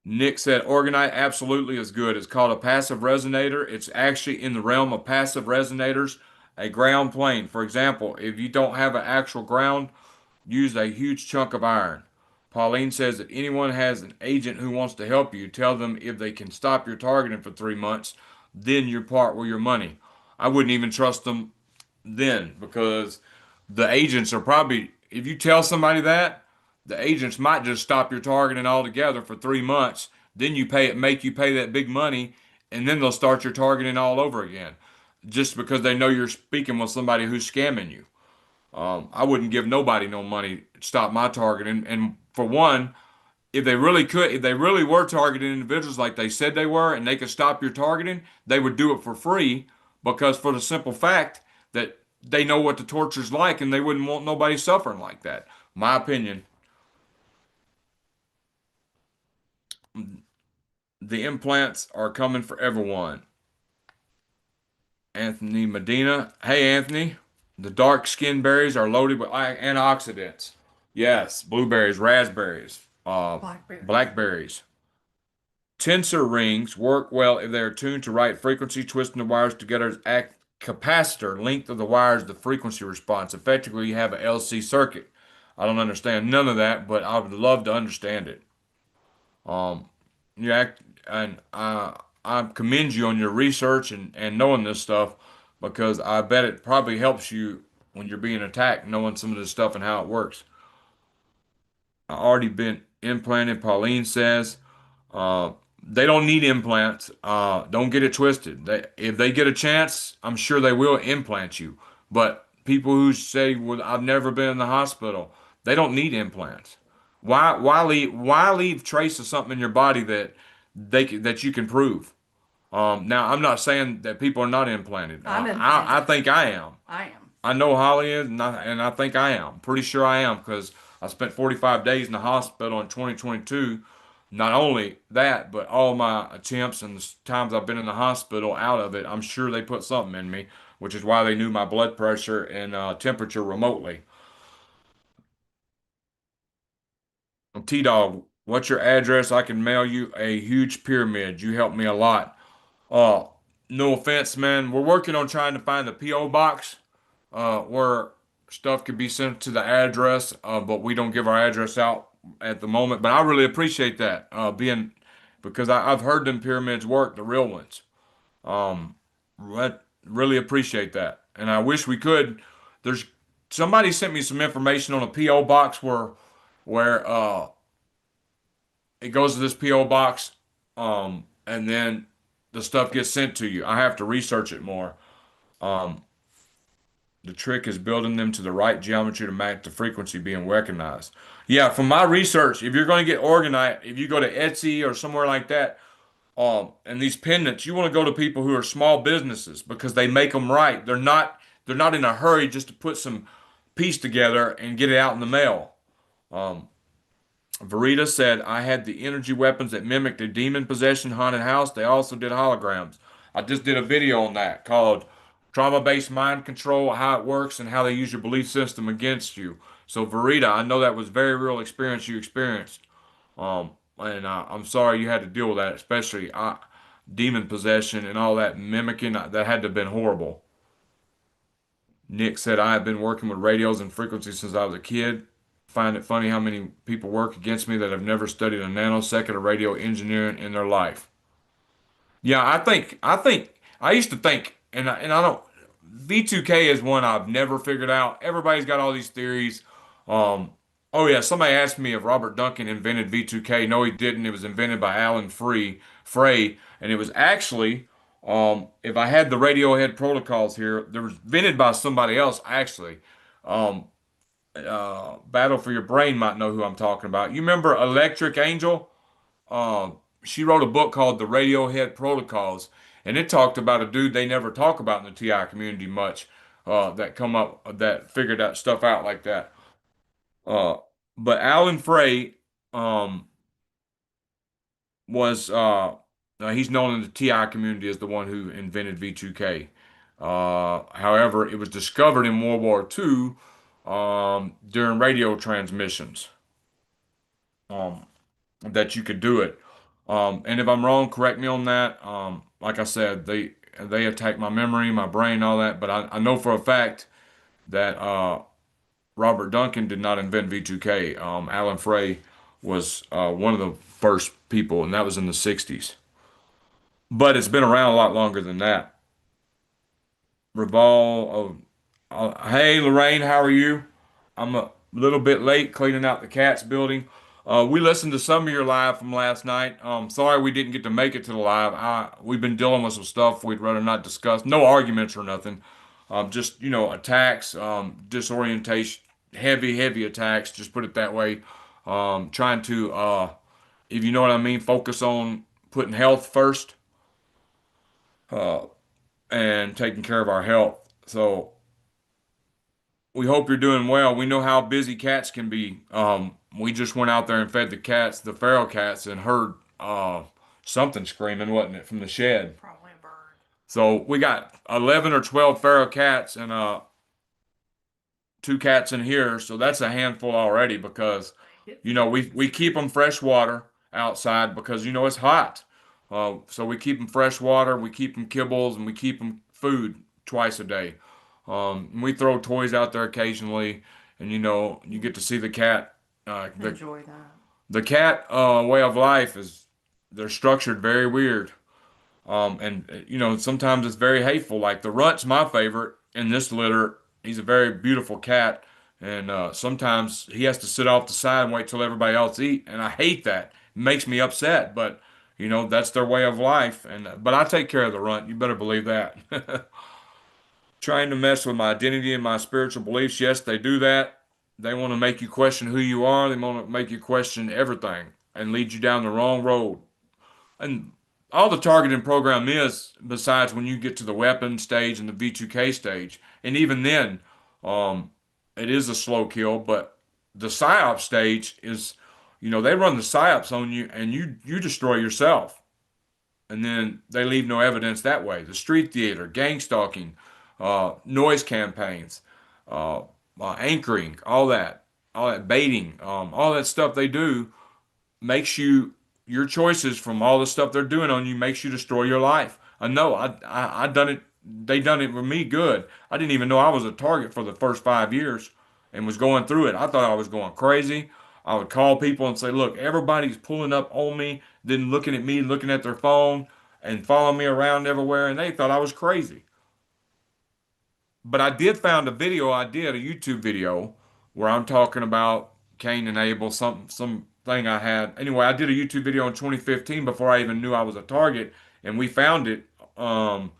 Nick said Organite absolutely is good. It's called a passive resonator. It's actually in the realm of passive resonators, a ground plane. For example, if you don't have an actual ground, use a huge chunk of iron. Pauline says that anyone has an agent who wants to help you, tell them if they can stop your targeting for 3 months, then you part with your money. I wouldn't even trust them then because the agents are probably, if you tell somebody that, the agents might just stop your targeting altogether for 3 months. Then make you pay that big money, and then they'll start your targeting all over again, just because they know you're speaking with somebody who's scamming you. I wouldn't give nobody no money to stop my targeting. And for one, if they really were targeting individuals like they said they were, and they could stop your targeting, they would do it for free because for the simple fact that they know what the torture's like and they wouldn't want nobody suffering like that. My opinion. The implants are coming for everyone. Anthony Medina. Hey, Anthony. The dark skin berries are loaded with antioxidants. Yes, blueberries, raspberries, Blackberry. blackberries. Tensor rings work well if they are tuned to right frequency, twisting the wires together as capacitor. Length of the wires, the frequency response. Effectively, you have a LC circuit. I don't understand none of that, but I would love to understand it. Um, you act, and I commend you on your research and knowing this stuff because I bet it probably helps you when you're being attacked, knowing some of this stuff and how it works. I already been implanted, Pauline says. Uh, they don't need implants. Don't get it twisted. If they get a chance, I'm sure they will implant you. But people who say, "Well, I've never been in the hospital," they don't need implants. Why leave trace of something in your body that you can prove? Now I'm not saying that people are not implanted. I'm I implanted. think I am. I am. I know Holly is, and I think I am. Pretty sure I am because I spent 45 days in the hospital in 2022. Not only that, but all my attempts and the times I've been in the hospital out of it, I'm sure they put something in me, which is why they knew my blood pressure and temperature remotely. T-Dog, what's your address? I can mail you a huge pyramid. You helped me a lot. Uh, no offense, man. We're working on trying to find the P.O. box where stuff could be sent to the address, but we don't give our address out at the moment. But I really appreciate that being because I've heard them pyramids work, the real ones. Um, really appreciate that, and I wish we could. There's somebody sent me some information on a PO box where it goes to this PO box, and then the stuff gets sent to you. I have to research it more. Um, the trick is building them to the right geometry to match the frequency being recognized. Yeah, from my research, if you're going to get organized, if you go to Etsy or somewhere like that, and these pendants, you want to go to people who are small businesses because they make them right. They're not in a hurry just to put some piece together and get it out in the mail. Um, Verita said, I had the energy weapons that mimicked a demon possession haunted house. They also did holograms. I just did a video on that called Trauma-Based Mind Control, how it works and how they use your belief system against you. So Verita, I know that was very real experience you experienced. And I'm sorry you had to deal with that, especially demon possession and all that mimicking. That had to have been horrible. Nick said, I have been working with radios and frequencies since I was a kid. Find it funny how many people work against me that have never studied a nanosecond of radio engineering in their life. Yeah, I think I used to think, and I don't. V2K is one I've never figured out. Everybody's got all these theories. Um, oh yeah, somebody asked me if Robert Duncan invented V2K. No, he didn't. It was invented by Alan Frey, and it was actually, if I had the Radiohead protocols here, they was invented by somebody else actually. Um, Battle for Your Brain might know who I'm talking about. You remember Electric Angel? She wrote a book called The Radiohead Protocols, and it talked about a dude they never talk about in the TI community much, that figured that stuff out like that. Uh, but Alan Frey um, was he's known in the TI community as the one who invented V2K. However, it was discovered in World War II during radio transmissions. Um, that you could do it. And if I'm wrong, correct me on that. Like I said, they attack my memory, my brain, all that. But I know for a fact that Robert Duncan did not invent V2K. Alan Frey was one of the first people, and that was in the 60s. But it's been around a lot longer than that. Revol, hey Lorraine, how are you? I'm a little bit late cleaning out the cat's building. We listened to some of your live from last night. Sorry we didn't get to make it to the live. We've been dealing with some stuff we'd rather not discuss. No arguments or nothing. Just attacks, disorientation, heavy attacks. Just put it that way. Trying to, if you know what I mean, focus on putting health first, uh, and taking care of our health. So we hope you're doing well. We know how busy cats can be. We just went out there and fed the cats, the feral cats, and heard something screaming, wasn't it, from the shed? Probably a bird. So we got 11 or 12 feral cats and two cats in here. So that's a handful already because, we keep them fresh water outside because, it's hot. So we keep them fresh water, we keep them kibbles, and we keep them food twice a day. We throw toys out there occasionally, and you get to see the cat. Enjoy that. The cat way of life is they're structured very weird. And sometimes it's very hateful. Like the runt's my favorite in this litter. He's a very beautiful cat, and sometimes he has to sit off the side and wait till everybody else eat, and I hate that. It makes me upset, but that's their way of life. And but I take care of the runt. You better believe that. Trying to mess with my identity and my spiritual beliefs. Yes, they do that. They want to make you question who you are. They want to make you question everything and lead you down the wrong road. And all the targeting program is, besides when you get to the weapon stage and the V2K stage, and even then, um, it is a slow kill. But the psyop stage is, they run the psyops on you, and you destroy yourself, and then they leave no evidence that way. The street theater, gang stalking, noise campaigns, uh, anchoring, all that baiting, all that stuff they do makes your choices from all the stuff they're doing on you makes you destroy your life. I know. I done it. They done it with me good. I didn't even know I was a target for the first 5 years and was going through it. I thought I was going crazy. I would call people and say, look, everybody's pulling up on me, then looking at me, looking at their phone, and following me around everywhere, and they thought I was crazy. But I did found a video I did, a YouTube video, where I'm talking about Cain and Abel, some thing I had. Anyway, I did a YouTube video in 2015 before I even knew I was a target, and we found it on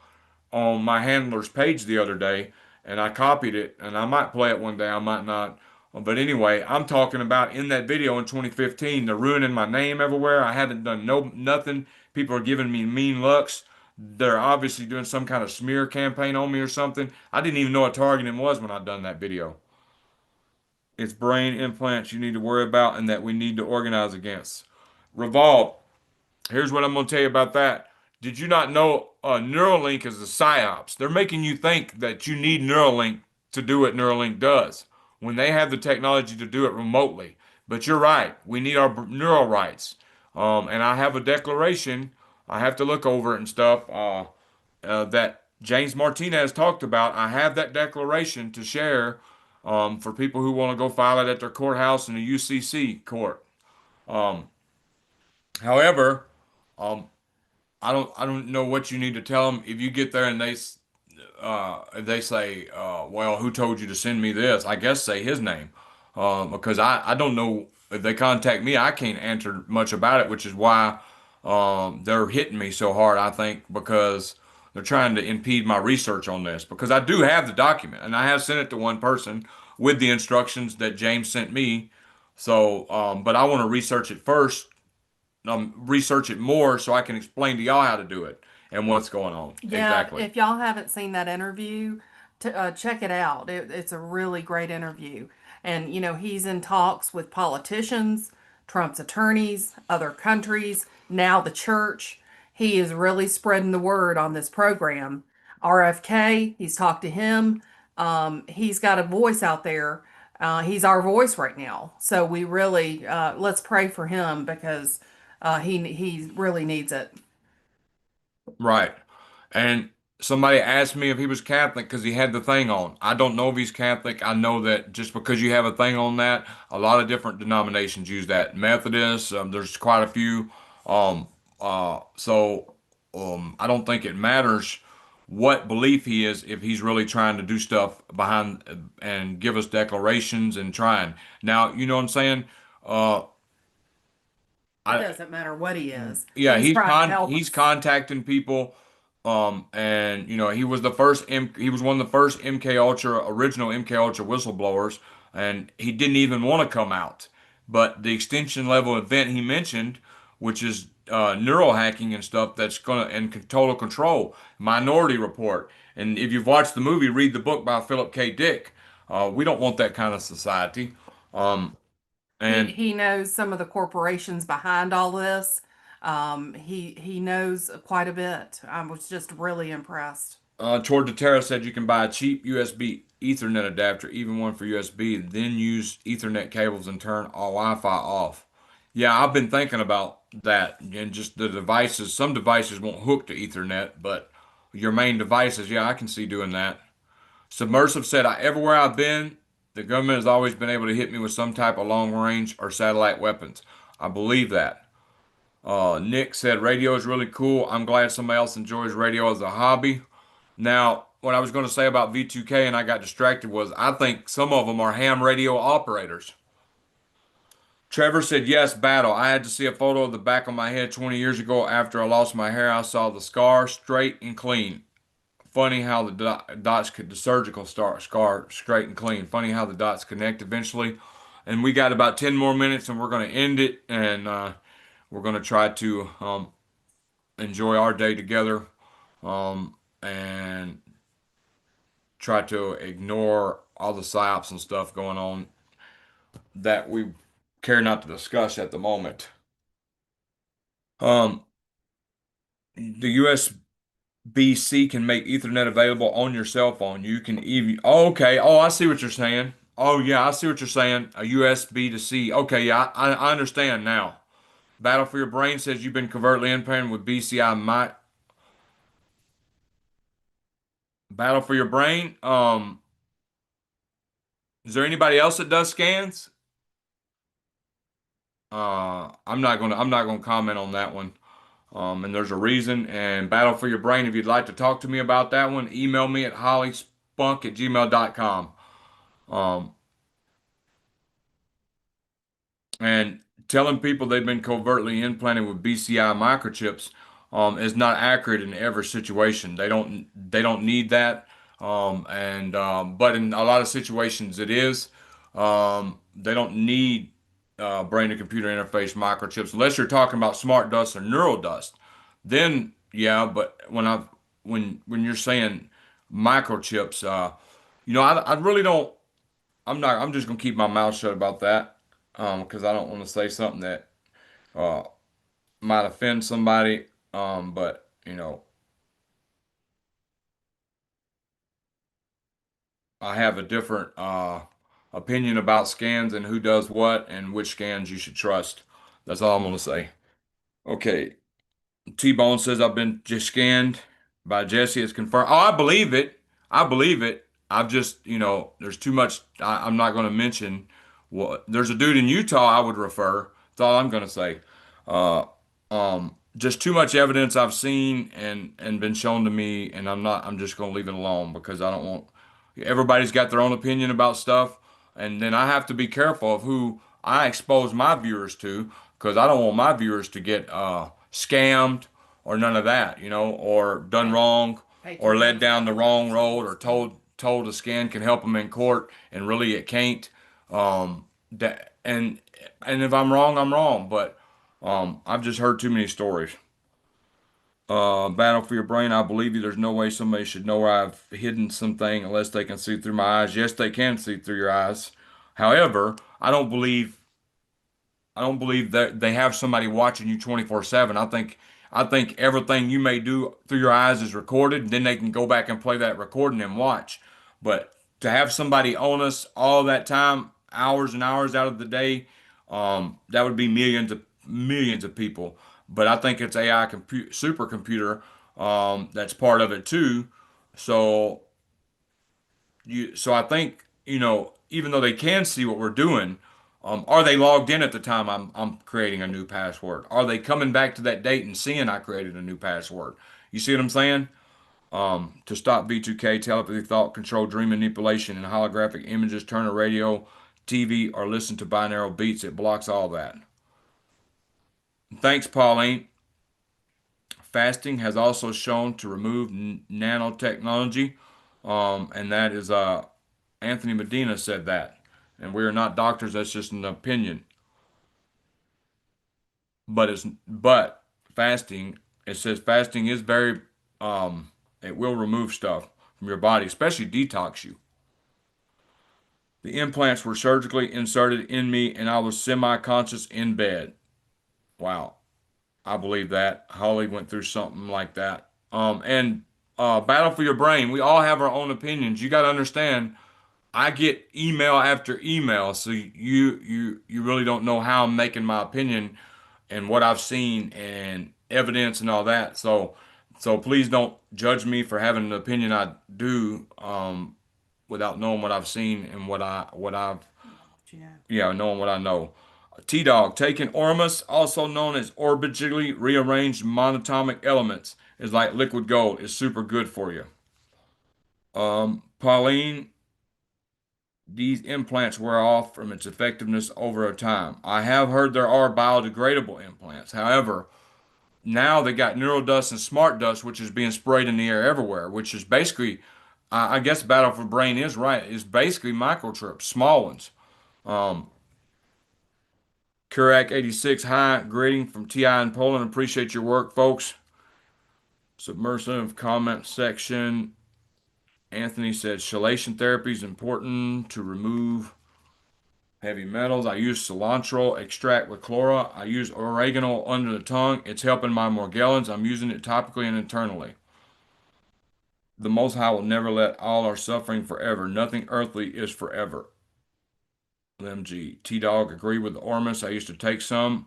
my handler's page the other day, and I copied it, and I might play it one day, I might not. But anyway, I'm talking about in that video in 2015, they're ruining my name everywhere. I haven't done nothing. People are giving me mean looks. They're obviously doing some kind of smear campaign on me or something. I didn't even know what targeting was when I done that video. It's brain implants you need to worry about and that we need to organize against. Revolve. Here's what I'm going to tell you about that. Did you not know Neuralink is a psyops? They're making you think that you need Neuralink to do what Neuralink does when they have the technology to do it remotely. But you're right. We need our neural rights. And I have a declaration. I have to look over it and stuff that James Martinez talked about. I have that declaration to share for people who want to go file it at their courthouse in the UCC court. Um, however, um, I don't know what you need to tell them if you get there and they say, well, who told you to send me this? I guess say his name, because I don't know if they contact me, I can't answer much about it, which is why they're hitting me so hard. I think because they're trying to impede my research on this because I do have the document and I have sent it to one person with the instructions that James sent me. So, but I want to research it first, research it more so I can explain to y'all how to do it and what's going on. Yeah, Exactly. if y'all haven't seen that interview, check it out. It's a really great interview. And, he's in talks with politicians, Trump's attorneys, other countries, now the church. He is really spreading the word on this program. RFK, he's talked to him. He's got a voice out there. He's our voice right now. So we really, let's pray for him because he really needs it. Right. And somebody asked me if he was Catholic because he had the thing on. I don't know if he's Catholic. I know that just because you have a thing on that, a lot of different denominations use that. Methodists, there's quite a few. Um, I don't think it matters what belief he is if he's really trying to do stuff behind and give us declarations and trying. Now, you know what I'm saying? Uh, It I doesn't matter what he is. Yeah, He's trying to help he's us. contacting people, and he was he was one of the first MK Ultra original MK Ultra whistleblowers, and he didn't even want to come out. But the extension level event he mentioned, which is neural hacking and stuff, that's gonna and total control, Minority Report, and if you've watched the movie, read the book by Philip K. Dick. We don't want that kind of society. Um, and He knows some of the corporations behind all this. He knows quite a bit. I was just really impressed. Toward the Terra said you can buy a cheap USB Ethernet adapter, even one for USB, then use Ethernet cables and turn all Wi-Fi off. Yeah, I've been thinking about that and just the devices. Some devices won't hook to Ethernet, but your main devices, yeah, I can see doing that. Submersive said, everywhere I've been, the government has always been able to hit me with some type of long range or satellite weapons. I believe that. Nick said, radio is really cool. I'm glad somebody else enjoys radio as a hobby. Now, what I was going to say about V2K and I got distracted was I think some of them are ham radio operators. Trevor said, yes, battle. I had to see a photo of the back of my head 20 years ago after I lost my hair. I saw the scar straight and clean. Funny how the dots could, the surgical scar straight and clean. Funny how the dots connect eventually. And we got about 10 more minutes and we're going to end it and we're going to try to enjoy our day together and try to ignore all the psyops and stuff going on that we care not to discuss at the moment. Um, the USB-C can make Ethernet available on your cell phone. You can even, oh, okay. Oh, I see what you're saying. Oh, yeah, I see what you're saying. A USB to C. Okay, yeah, I understand now. Battle for Your Brain says you've been covertly impaired with BCI might. Battle for Your Brain. Is there anybody else that does scans? I'm not gonna comment on that one. And there's a reason. And Battle for Your Brain, if you'd like to talk to me about that one, email me at hollyspunk@gmail.com. Um, and telling people they've been covertly implanted with BCI microchips is not accurate in every situation. They don't need that. But in a lot of situations it is. They don't need brain to computer interface microchips unless you're talking about smart dust or neural dust. Then yeah, but when you're saying microchips, I really don't. I'm just gonna keep my mouth shut about that, because I don't want to say something that uh might offend somebody. But I have a different opinion about scans and who does what and which scans you should trust. That's all I'm gonna say. Okay. T-Bone says I've been just scanned by Jesse. It's confirmed. Oh, I believe it. I believe it. I've just, there's too much. I'm not going to mention what. There's a dude in Utah I would refer. That's all I'm going to say. Uh, just too much evidence I've seen and been shown to me, and I'm not. I'm just going to leave it alone because I don't want. Everybody's got their own opinion about stuff, and then I have to be careful of who I expose my viewers to because I don't want my viewers to get scammed or none of that, or done wrong or led down the wrong road or told a scan can help them in court and really it can't. That and if I'm wrong, I'm wrong. But I've just heard too many stories. Battle for Your Brain. I believe you. There's no way somebody should know where I've hidden something unless they can see through my eyes. Yes, they can see through your eyes. However, I don't believe that they have somebody watching you 24/7. I think everything you may do through your eyes is recorded, and then they can go back and play that recording and watch. But to have somebody on us all that time, hours and hours out of the day, that would be millions of people. But I think it's AI supercomputer that's part of it too. So so I think, even though they can see what we're doing, are they logged in at the time I'm creating a new password? Are they coming back to that date and seeing I created a new password? You see what I'm saying? To stop V2K, telepathy, thought control, dream manipulation, and holographic images, turn a radio, TV, or listen to binaural beats. It blocks all that. Thanks, Pauline. Fasting has also shown to remove nanotechnology, and that is Anthony Medina said that. And we are not doctors. That's just an opinion. But fasting. It says fasting is very. It will remove stuff from your body, especially detox you. The implants were surgically inserted in me, and I was semi-conscious in bed. Wow. I believe that. Holly went through something like that. And Battle for Your Brain, we all have our own opinions. You got to understand, I get email after email, so you really don't know how I'm making my opinion and what I've seen and evidence and all that. So please don't judge me for having an opinion I do without knowing what I've seen and knowing what I know. T-Dog, taking Ormus, also known as orbitally rearranged monatomic elements, is like liquid gold. It's super good for you. Pauline, these implants wear off from its effectiveness over a time. I have heard there are biodegradable implants. However, now they got neural dust and smart dust, which is being sprayed in the air everywhere, which is basically, I guess Battle for Brain is right. It's basically microchips, small ones. Um, Kurak 86, hi, greeting from TI in Poland. Appreciate your work, folks. Submersive comment section. Anthony said chelation therapy is important to remove heavy metals. I use cilantro extract with chlora. I use oregano under the tongue. It's helping my Morgellons. I'm using it topically and internally. The Most High will never let all our suffering forever. Nothing earthly is forever. MG. T-Dog agree with the Ormus. I used to take some.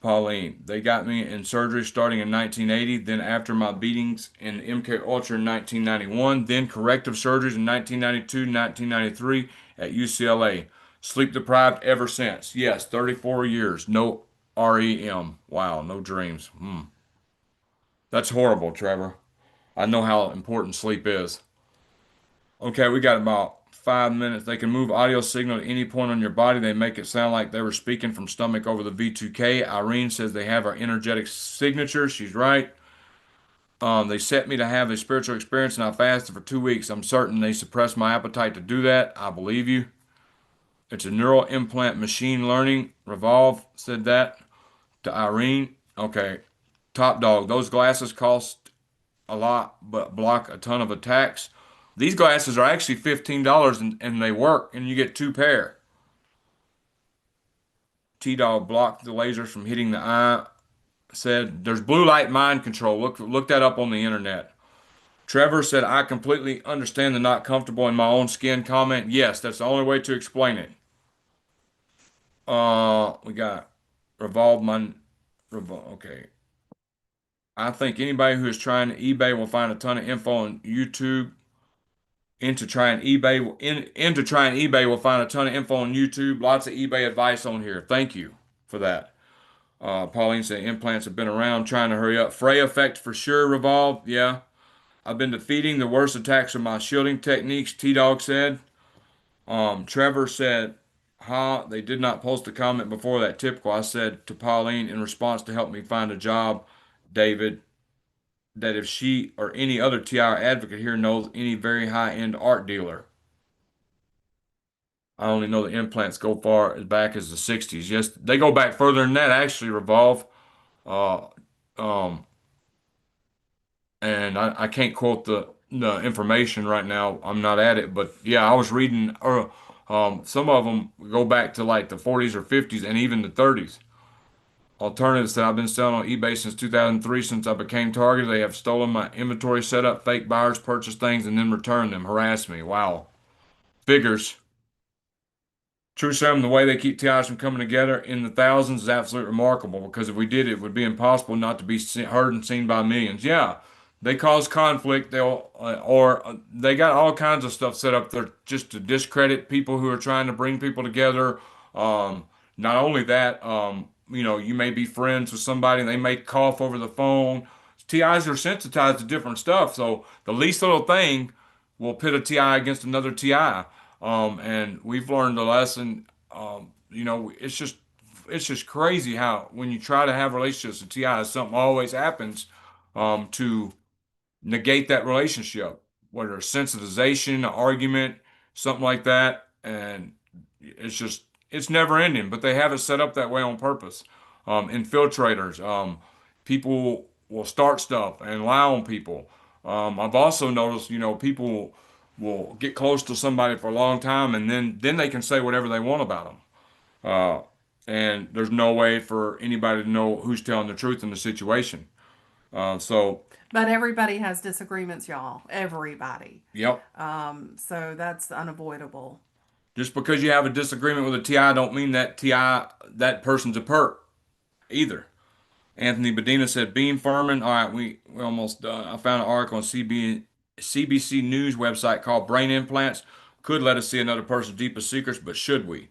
Pauline. They got me in surgery starting in 1980, then after my beatings in MK Ultra in 1991, then corrective surgeries in 1992, 1993 at UCLA. Sleep deprived ever since. Yes, 34 years. No REM. Wow, no dreams. That's horrible, Trevor. I know how important sleep is. Okay, we got about 5 minutes. They can move audio signal at any point on your body. They make it sound like they were speaking from stomach over the V2K. Irene says they have our energetic signature. She's right. They set me to have a spiritual experience and I fasted for 2 weeks. I'm certain they suppressed my appetite to do that. I believe you. It's a neural implant machine learning. Revolve said that to Irene. Okay. Top dog. Those glasses cost a lot but block a ton of attacks. These glasses are actually $15 and they work and you get two pair. T-Dog blocked the lasers from hitting the eye. Said there's blue light mind control. Look that up on the internet. Trevor said I completely understand the not comfortable in my own skin comment. Yes, that's the only way to explain it. We got revolve my okay. I think anybody who is trying eBay will find a ton of info on YouTube. Into trying eBay will find a ton of info on YouTube. Lots of eBay advice on here. Thank you for that. Pauline said implants have been around. Trying to hurry up. Frey effect for sure. Revolve. Yeah. I've been defeating the worst attacks of my shielding techniques. T-Dog said. Trevor said, "Huh? They did not post a comment before that. Typical." I said to Pauline in response to help me find a job, David, that if she or any other TI advocate here knows any very high-end art dealer. I only know the implants go far as back as the 60s. Yes, they go back further than that, actually, Revolve. Uh, um, and I can't quote the information right now. I'm not at it, but yeah, I was reading, some of them go back to like the 40s or 50s and even the 30s. Alternatives that I've been selling on eBay since 2003, since I became targeted. They have stolen my inventory setup, fake buyers purchase things and then return them, harass me. Wow. Figures. True Sam, the way they keep TIs from coming together in the thousands is absolutely remarkable because if we did it, it would be impossible not to be heard and seen by millions. Yeah, they cause conflict. They got all kinds of stuff set up there just to discredit people who are trying to bring people together. Not only that, you may be friends with somebody and they may cough over the phone. TIs are sensitized to different stuff, so the least little thing will pit a TI against another TI. And we've learned a lesson. It's just crazy how when you try to have relationships with TIs, something always happens to negate that relationship, whether it's sensitization, an argument, something like that. And it's never ending, but they have it set up that way on purpose. Infiltrators, people will start stuff and lie on people. I've also noticed, people will get close to somebody for a long time and then they can say whatever they want about them. Uh, and there's no way for anybody to know who's telling the truth in the situation. So, But everybody has disagreements, y'all. Everybody. yep. So that's unavoidable. Just because you have a disagreement with a TI don't mean that person's a perp either. Anthony Bedina said beam farming. All right, we almost done. I found an article on CBC News website called Brain Implants could let us see another person's deepest secrets, but should we?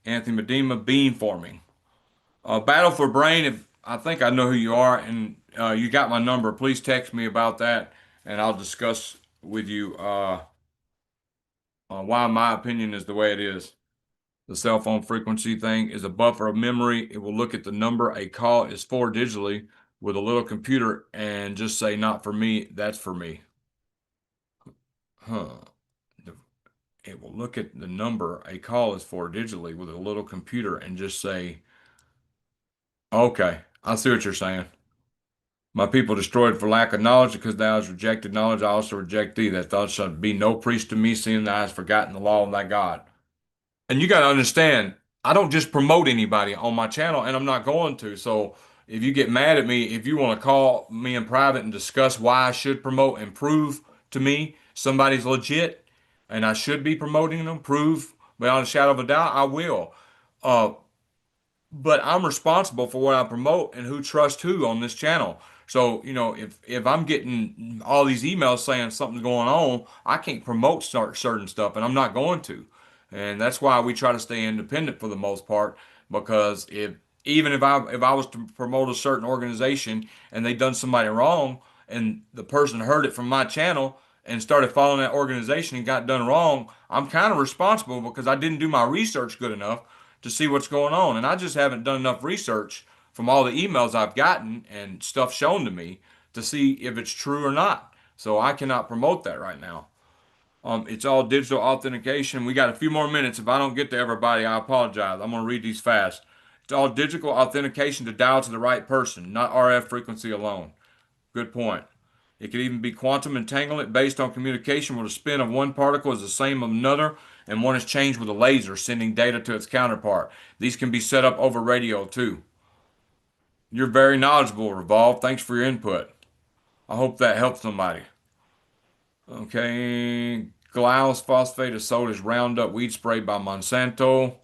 Anthony Medina, beam forming. Battle for Brain. If I think I know who you are, and you got my number, please text me about that, and I'll discuss with you why my opinion is the way it is. The cell phone frequency thing is a buffer of memory. It will look at the number a call is for digitally with a little computer and just say, not for me, that's for me. Huh. It will look at the number a call is for digitally with a little computer and just say, okay, I see what you're saying. My people destroyed for lack of knowledge because thou hast rejected knowledge. I also reject thee, that thou shalt be no priest to me, seeing thou hast forgotten the law of thy God. And you got to understand, I don't just promote anybody on my channel, and I'm not going to. So if you get mad at me, if you want to call me in private and discuss why I should promote and prove to me somebody's legit and I should be promoting them, prove beyond a shadow of a doubt, I will. Uh, but I'm responsible for what I promote and who trusts who on this channel. So, if I'm getting all these emails saying something's going on, I can't promote certain stuff, and I'm not going to. And that's why we try to stay independent for the most part, because even if I was to promote a certain organization and they done somebody wrong and the person heard it from my channel and started following that organization and got done wrong, I'm kind of responsible because I didn't do my research good enough to see what's going on. And I just haven't done enough research from all the emails I've gotten and stuff shown to me to see if it's true or not. So I cannot promote that right now. It's all digital authentication. We got a few more minutes. If I don't get to everybody, I apologize. I'm going to read these fast. It's all digital authentication to dial to the right person, not RF frequency alone. Good point. It could even be quantum entanglement based on communication where the spin of one particle is the same of another and one is changed with a laser sending data to its counterpart. These can be set up over radio too. You're very knowledgeable, Revolve. Thanks for your input. I hope that helps somebody. Okay. Glyphosate phosphate is sold as Roundup weed spray by Monsanto.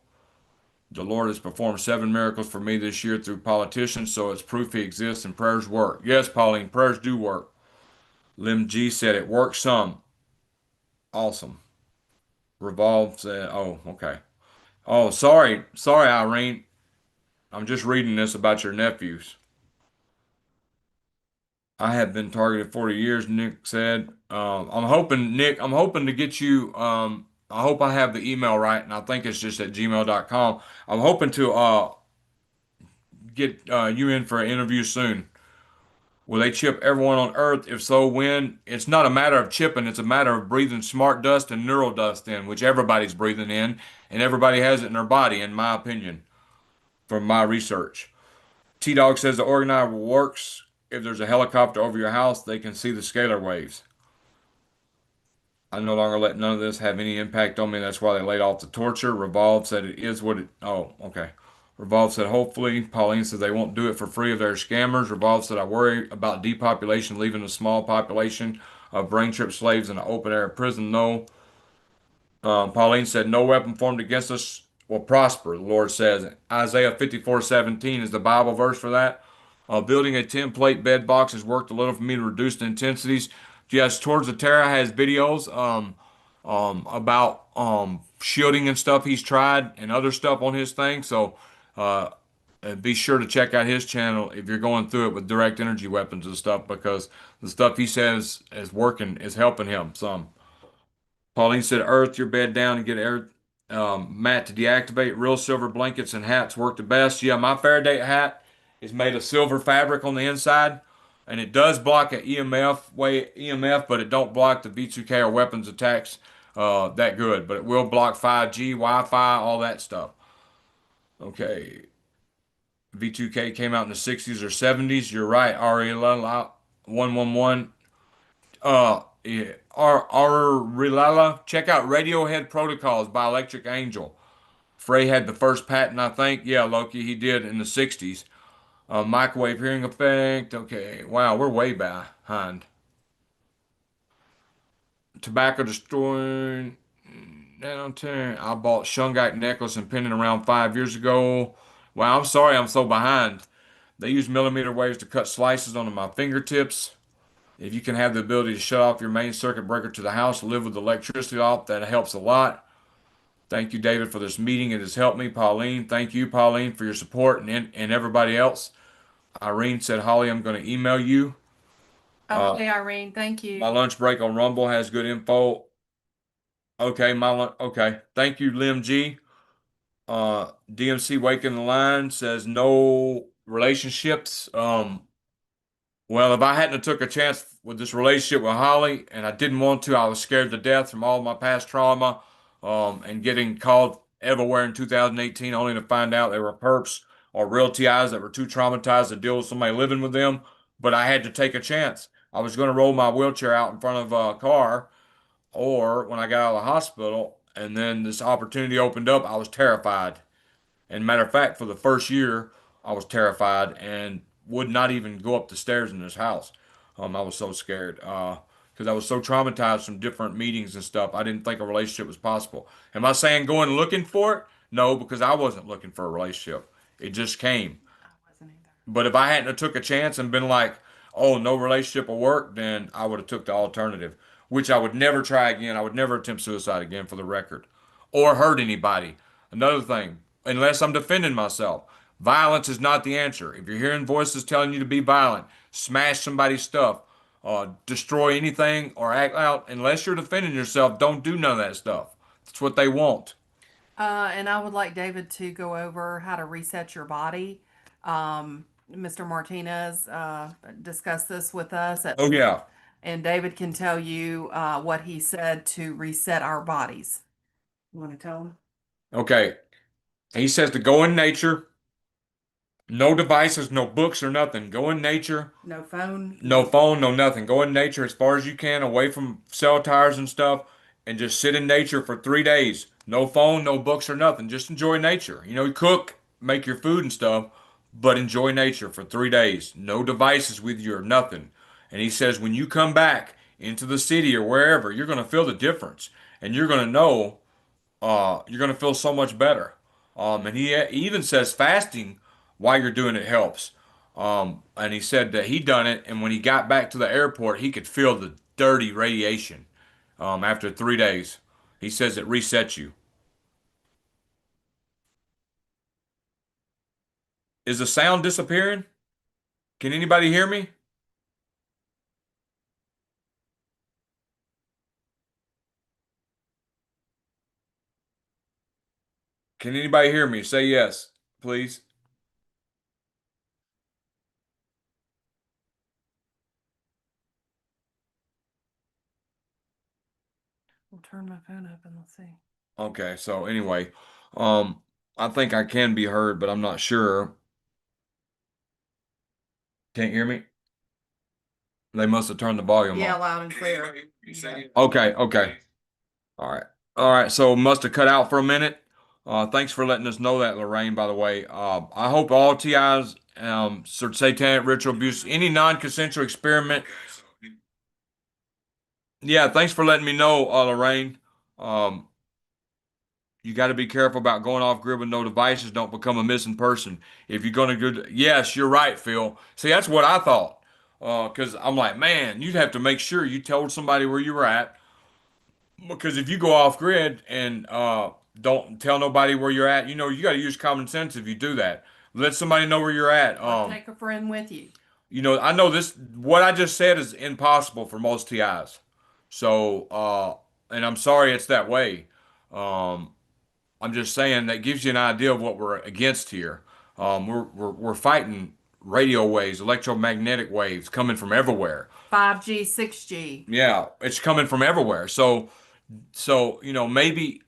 The Lord has performed 7 miracles for me this year through politicians, so it's proof he exists and prayers work. Yes, Pauline, prayers do work. Lim G said it works some. Awesome. Revolve said, oh, okay. Oh, sorry. Sorry, Irene. I'm just reading this about your nephews. I have been targeted 40 years, Nick said. I'm hoping, Nick, I'm hoping to get you. I hope I have the email right, and I think it's just at gmail.com. I'm hoping to get you in for an interview soon. Will they chip everyone on Earth? If so, when? It's not a matter of chipping, it's a matter of breathing smart dust and neural dust in, which everybody's breathing in, and everybody has it in their body, in my opinion, from my research. T Dog says the organizer works. If there's a helicopter over your house, they can see the scalar waves. I no longer let none of this have any impact on me. That's why they laid off the torture. Revolve said it is what it. Oh, okay. Revolve said hopefully. Pauline said they won't do it for free if they're scammers. Revolve said I worry about depopulation, leaving a small population of brain trip slaves in an open air prison. No. Pauline said, no weapon formed against us will prosper, the Lord says. Isaiah 54:17 is the Bible verse for that. Building a 10 plate bed box has worked a little for me to reduce the intensities. Yes, Towards the Terra has videos about shielding and stuff he's tried and other stuff on his thing. So uh, be sure to check out his channel if you're going through it with direct energy weapons and stuff because the stuff he says is working, is helping him some. Pauline said, earth your bed down and get air mat to deactivate. Real silver blankets and hats work the best. Yeah, my Faraday hat is made of silver fabric on the inside, and it does block an EMF, but it don't block the V2K or weapons attacks that good. But it will block 5G, Wi-Fi, all that stuff. Okay. V2K came out in the 60s or 70s. You're right, Ariella 111. Yeah. Rilala, check out Radiohead Protocols by Electric Angel. Frey had the first patent, I think. Yeah, Loki, he did in the 60s. Microwave hearing effect. Okay, wow, we're way behind. Tobacco destroying. I bought shungite necklace and pendant around 5 years ago. Wow, I'm sorry I'm so behind. They use millimeter waves to cut slices onto my fingertips. If you can have the ability to shut off your main circuit breaker to the house, live with electricity off, that helps a lot. Thank you, David, for this meeting. It has helped me. Pauline, thank you, Pauline, for your support and everybody else. Irene said, Holly, I'm going to email you. Okay, Irene, thank My you. lunch break on Rumble has good info. Okay, okay. Thank you, Lim G. DMC Waking the Line says no relationships. Well, if I hadn't have took a chance with this relationship with Holly, and I didn't want to, I was scared to death from all my past trauma, and getting called everywhere in 2018, only to find out they were perps or real TIs that were too traumatized to deal with somebody living with them. But I had to take a chance. I was going to roll my wheelchair out in front of a car, or when I got out of the hospital, and then this opportunity opened up, I was terrified. And matter of fact, for the first year, I was terrified and would not even go up the stairs in this house. I was so scared because I was so traumatized from different meetings and stuff. I didn't think a relationship was possible. Am I saying going looking for it? No, because I wasn't looking for a relationship. It just came. I wasn't either. But if I hadn't have took a chance and been like, "Oh, no relationship will work," then I would have took the alternative, which I would never try again. I would never attempt suicide again, for the record, or hurt anybody. Another thing, unless I'm defending myself, violence is not the answer. If you're hearing voices telling you to be violent, smash somebody's stuff, destroy anything, or act out, unless you're defending yourself, don't do none of that stuff. That's what they want. And I would like David to go over how to reset your body. Mr. Martinez discussed this with us, Oh, yeah. and David can tell you what he said to reset our bodies. You want to tell him? Okay. He says to go in nature, no devices, no books or nothing. Go in nature. No phone. No phone, no nothing. Go in nature as far as you can, away from cell towers and stuff, and just sit in nature for 3 days. No phone, no books or nothing. Just enjoy nature. You cook, make your food and stuff, but enjoy nature for 3 days. No devices with you or nothing. And he says when you come back into the city or wherever, you're going to feel the difference, and you're going to know you're going to feel so much better. And he even says fasting while you're doing it helps. And he said that he done it, and when he got back to the airport, he could feel the dirty radiation. After 3 days, he says it resets you. Is the sound disappearing? Can anybody hear me? Can anybody hear me? Say yes, please. We'll turn my phone up and let's see. Okay, so anyway, um, I think I can be heard, but I'm not sure. Can't hear me? They must have turned the volume Yeah, off. loud and clear. Okay, okay. All right. All right. So must have cut out for a minute. Thanks for letting us know that, Lorraine, by the way. I hope all TIs, satanic ritual abuse, any non-consensual experiment. Yeah, thanks for letting me know, Lorraine. Um, you got to be careful about going off grid with no devices. Don't become a missing person. If you're going to go, yes, you're right, Phil. See, that's what I thought. Because I'm like, man, you'd have to make sure you told somebody where you were at. Because if you go off grid and don't tell nobody where you're at, you got to use common sense if you do that. Let somebody know where you're at. Or take a friend with you. I know this. What I just said is impossible for most TIs. So, and I'm sorry it's that way. Um, I'm just saying that gives you an idea of what we're against here. We're fighting radio waves, electromagnetic waves coming from everywhere. 5G, 6G. Yeah, it's coming from everywhere. So, maybe,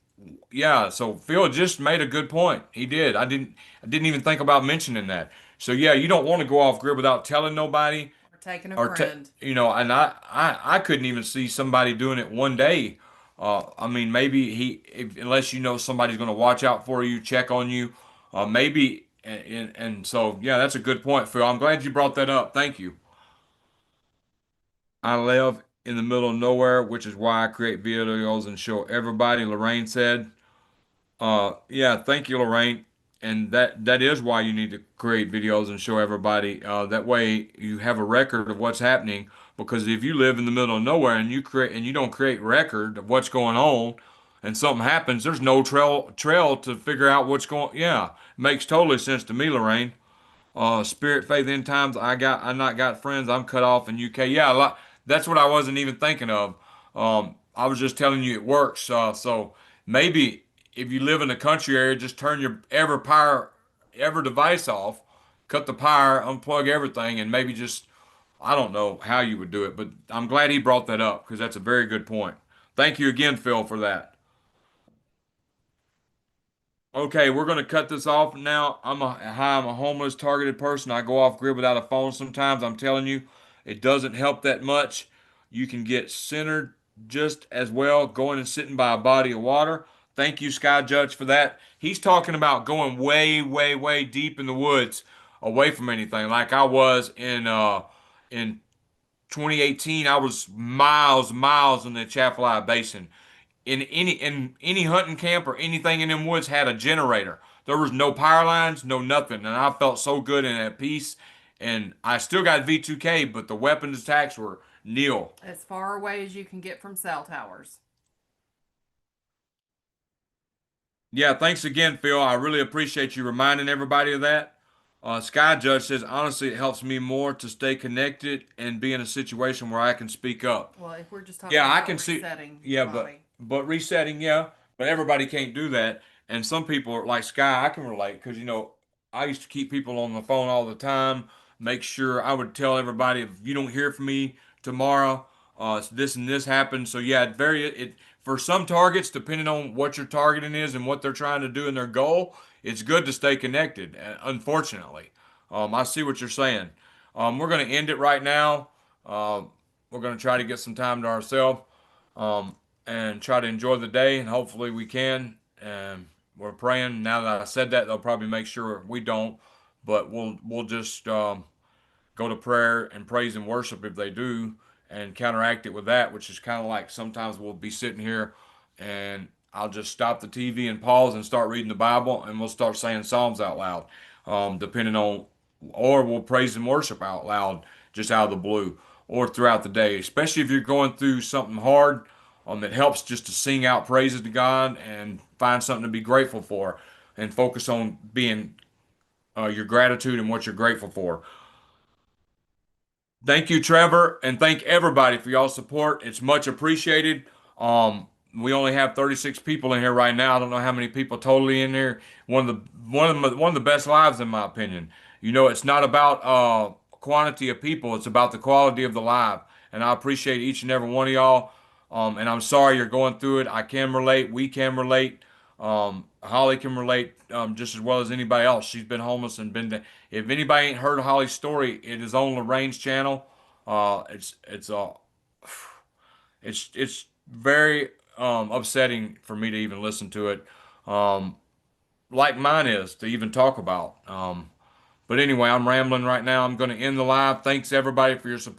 yeah. So Phil just made a good point. He did. I didn't even think about mentioning that. So yeah, you don't want to go off grid without telling nobody Or taking a or friend. and I couldn't even see somebody doing it one day. I mean, maybe unless somebody's going to watch out for you, check on you, maybe, and so yeah, that's a good point, Phil. I'm glad you brought that up. Thank you. I live in the middle of nowhere, which is why I create videos and show everybody, Lorraine said. Yeah, thank you, Lorraine. And that is why you need to create videos and show everybody. That way you have a record of what's happening. Because if you live in the middle of nowhere and you don't create record of what's going on, and something happens, there's no trail to figure out what's going. Yeah, makes totally sense to me, Lorraine. Spirit, faith, end times. I not got friends. I'm cut off in UK. Yeah, that's what I wasn't even thinking of. I was just telling you it works. So maybe if you live in a country area, just turn your every device off, cut the power, unplug everything, and maybe just I don't know how you would do it, but I'm glad he brought that up because that's a very good point. Thank you again, Phil, for that. Okay, we're gonna cut this off now. I'm a homeless targeted person. I go off grid without a phone sometimes. I'm telling you, it doesn't help that much. You can get centered just as well going and sitting by a body of water. Thank you, Sky Judge, for that. He's talking about going way, way, way deep in the woods, away from anything, like I was in 2018. I was miles in the Atchafalaya Basin. In any hunting camp or anything in them woods had a generator. There was no power lines, no nothing, and I felt so good and at peace. And I still got V2K, but the weapons attacks were nil. As far away as you can get from cell towers. Yeah, thanks again, Phil. I really appreciate you reminding everybody of that. Sky Judge says, honestly, it helps me more to stay connected and be in a situation where I can speak up. Well, if we're just talking Yeah, I about can see. resetting your Yeah, but body. but resetting, yeah, but everybody can't do that. And some people are like Sky, I can relate because I used to keep people on the phone all the time. Make sure I would tell everybody if you don't hear from me tomorrow, this and this happened. So yeah, it for some targets, depending on what your targeting is and what they're trying to do in their goal, it's good to stay connected. Unfortunately, I see what you're saying. We're going to end it right now. Um, we're going to try to get some time to ourselves, um, and try to enjoy the day, and hopefully we can. And we're praying. Now that I said that, they'll probably make sure we don't, but we'll just go to prayer and praise and worship if they do, and counteract it with that, which is kind of like sometimes we'll be sitting here and I'll just stop the TV and pause and start reading the Bible, and we'll start saying Psalms out loud, depending on, or we'll praise and worship out loud just out of the blue or throughout the day, especially if you're going through something hard. It helps just to sing out praises to God and find something to be grateful for, and focus on being your gratitude and what you're grateful for. Thank you, Trevor, and thank everybody for y'all's support. It's much appreciated. Um, we only have 36 people in here right now. I don't know how many people totally in here. One of the best lives, in my opinion. It's not about quantity of people; it's about the quality of the live. And I appreciate each and every one of y'all. And I'm sorry you're going through it. I can relate. We can relate. Holly can relate just as well as anybody else. She's been homeless and been. If anybody ain't heard Holly's story, it is on Lorraine's channel. It's very upsetting for me to even listen to it, um, like mine is to even talk about. But anyway, I'm rambling right now. I'm going to end the live. Thanks everybody for your support.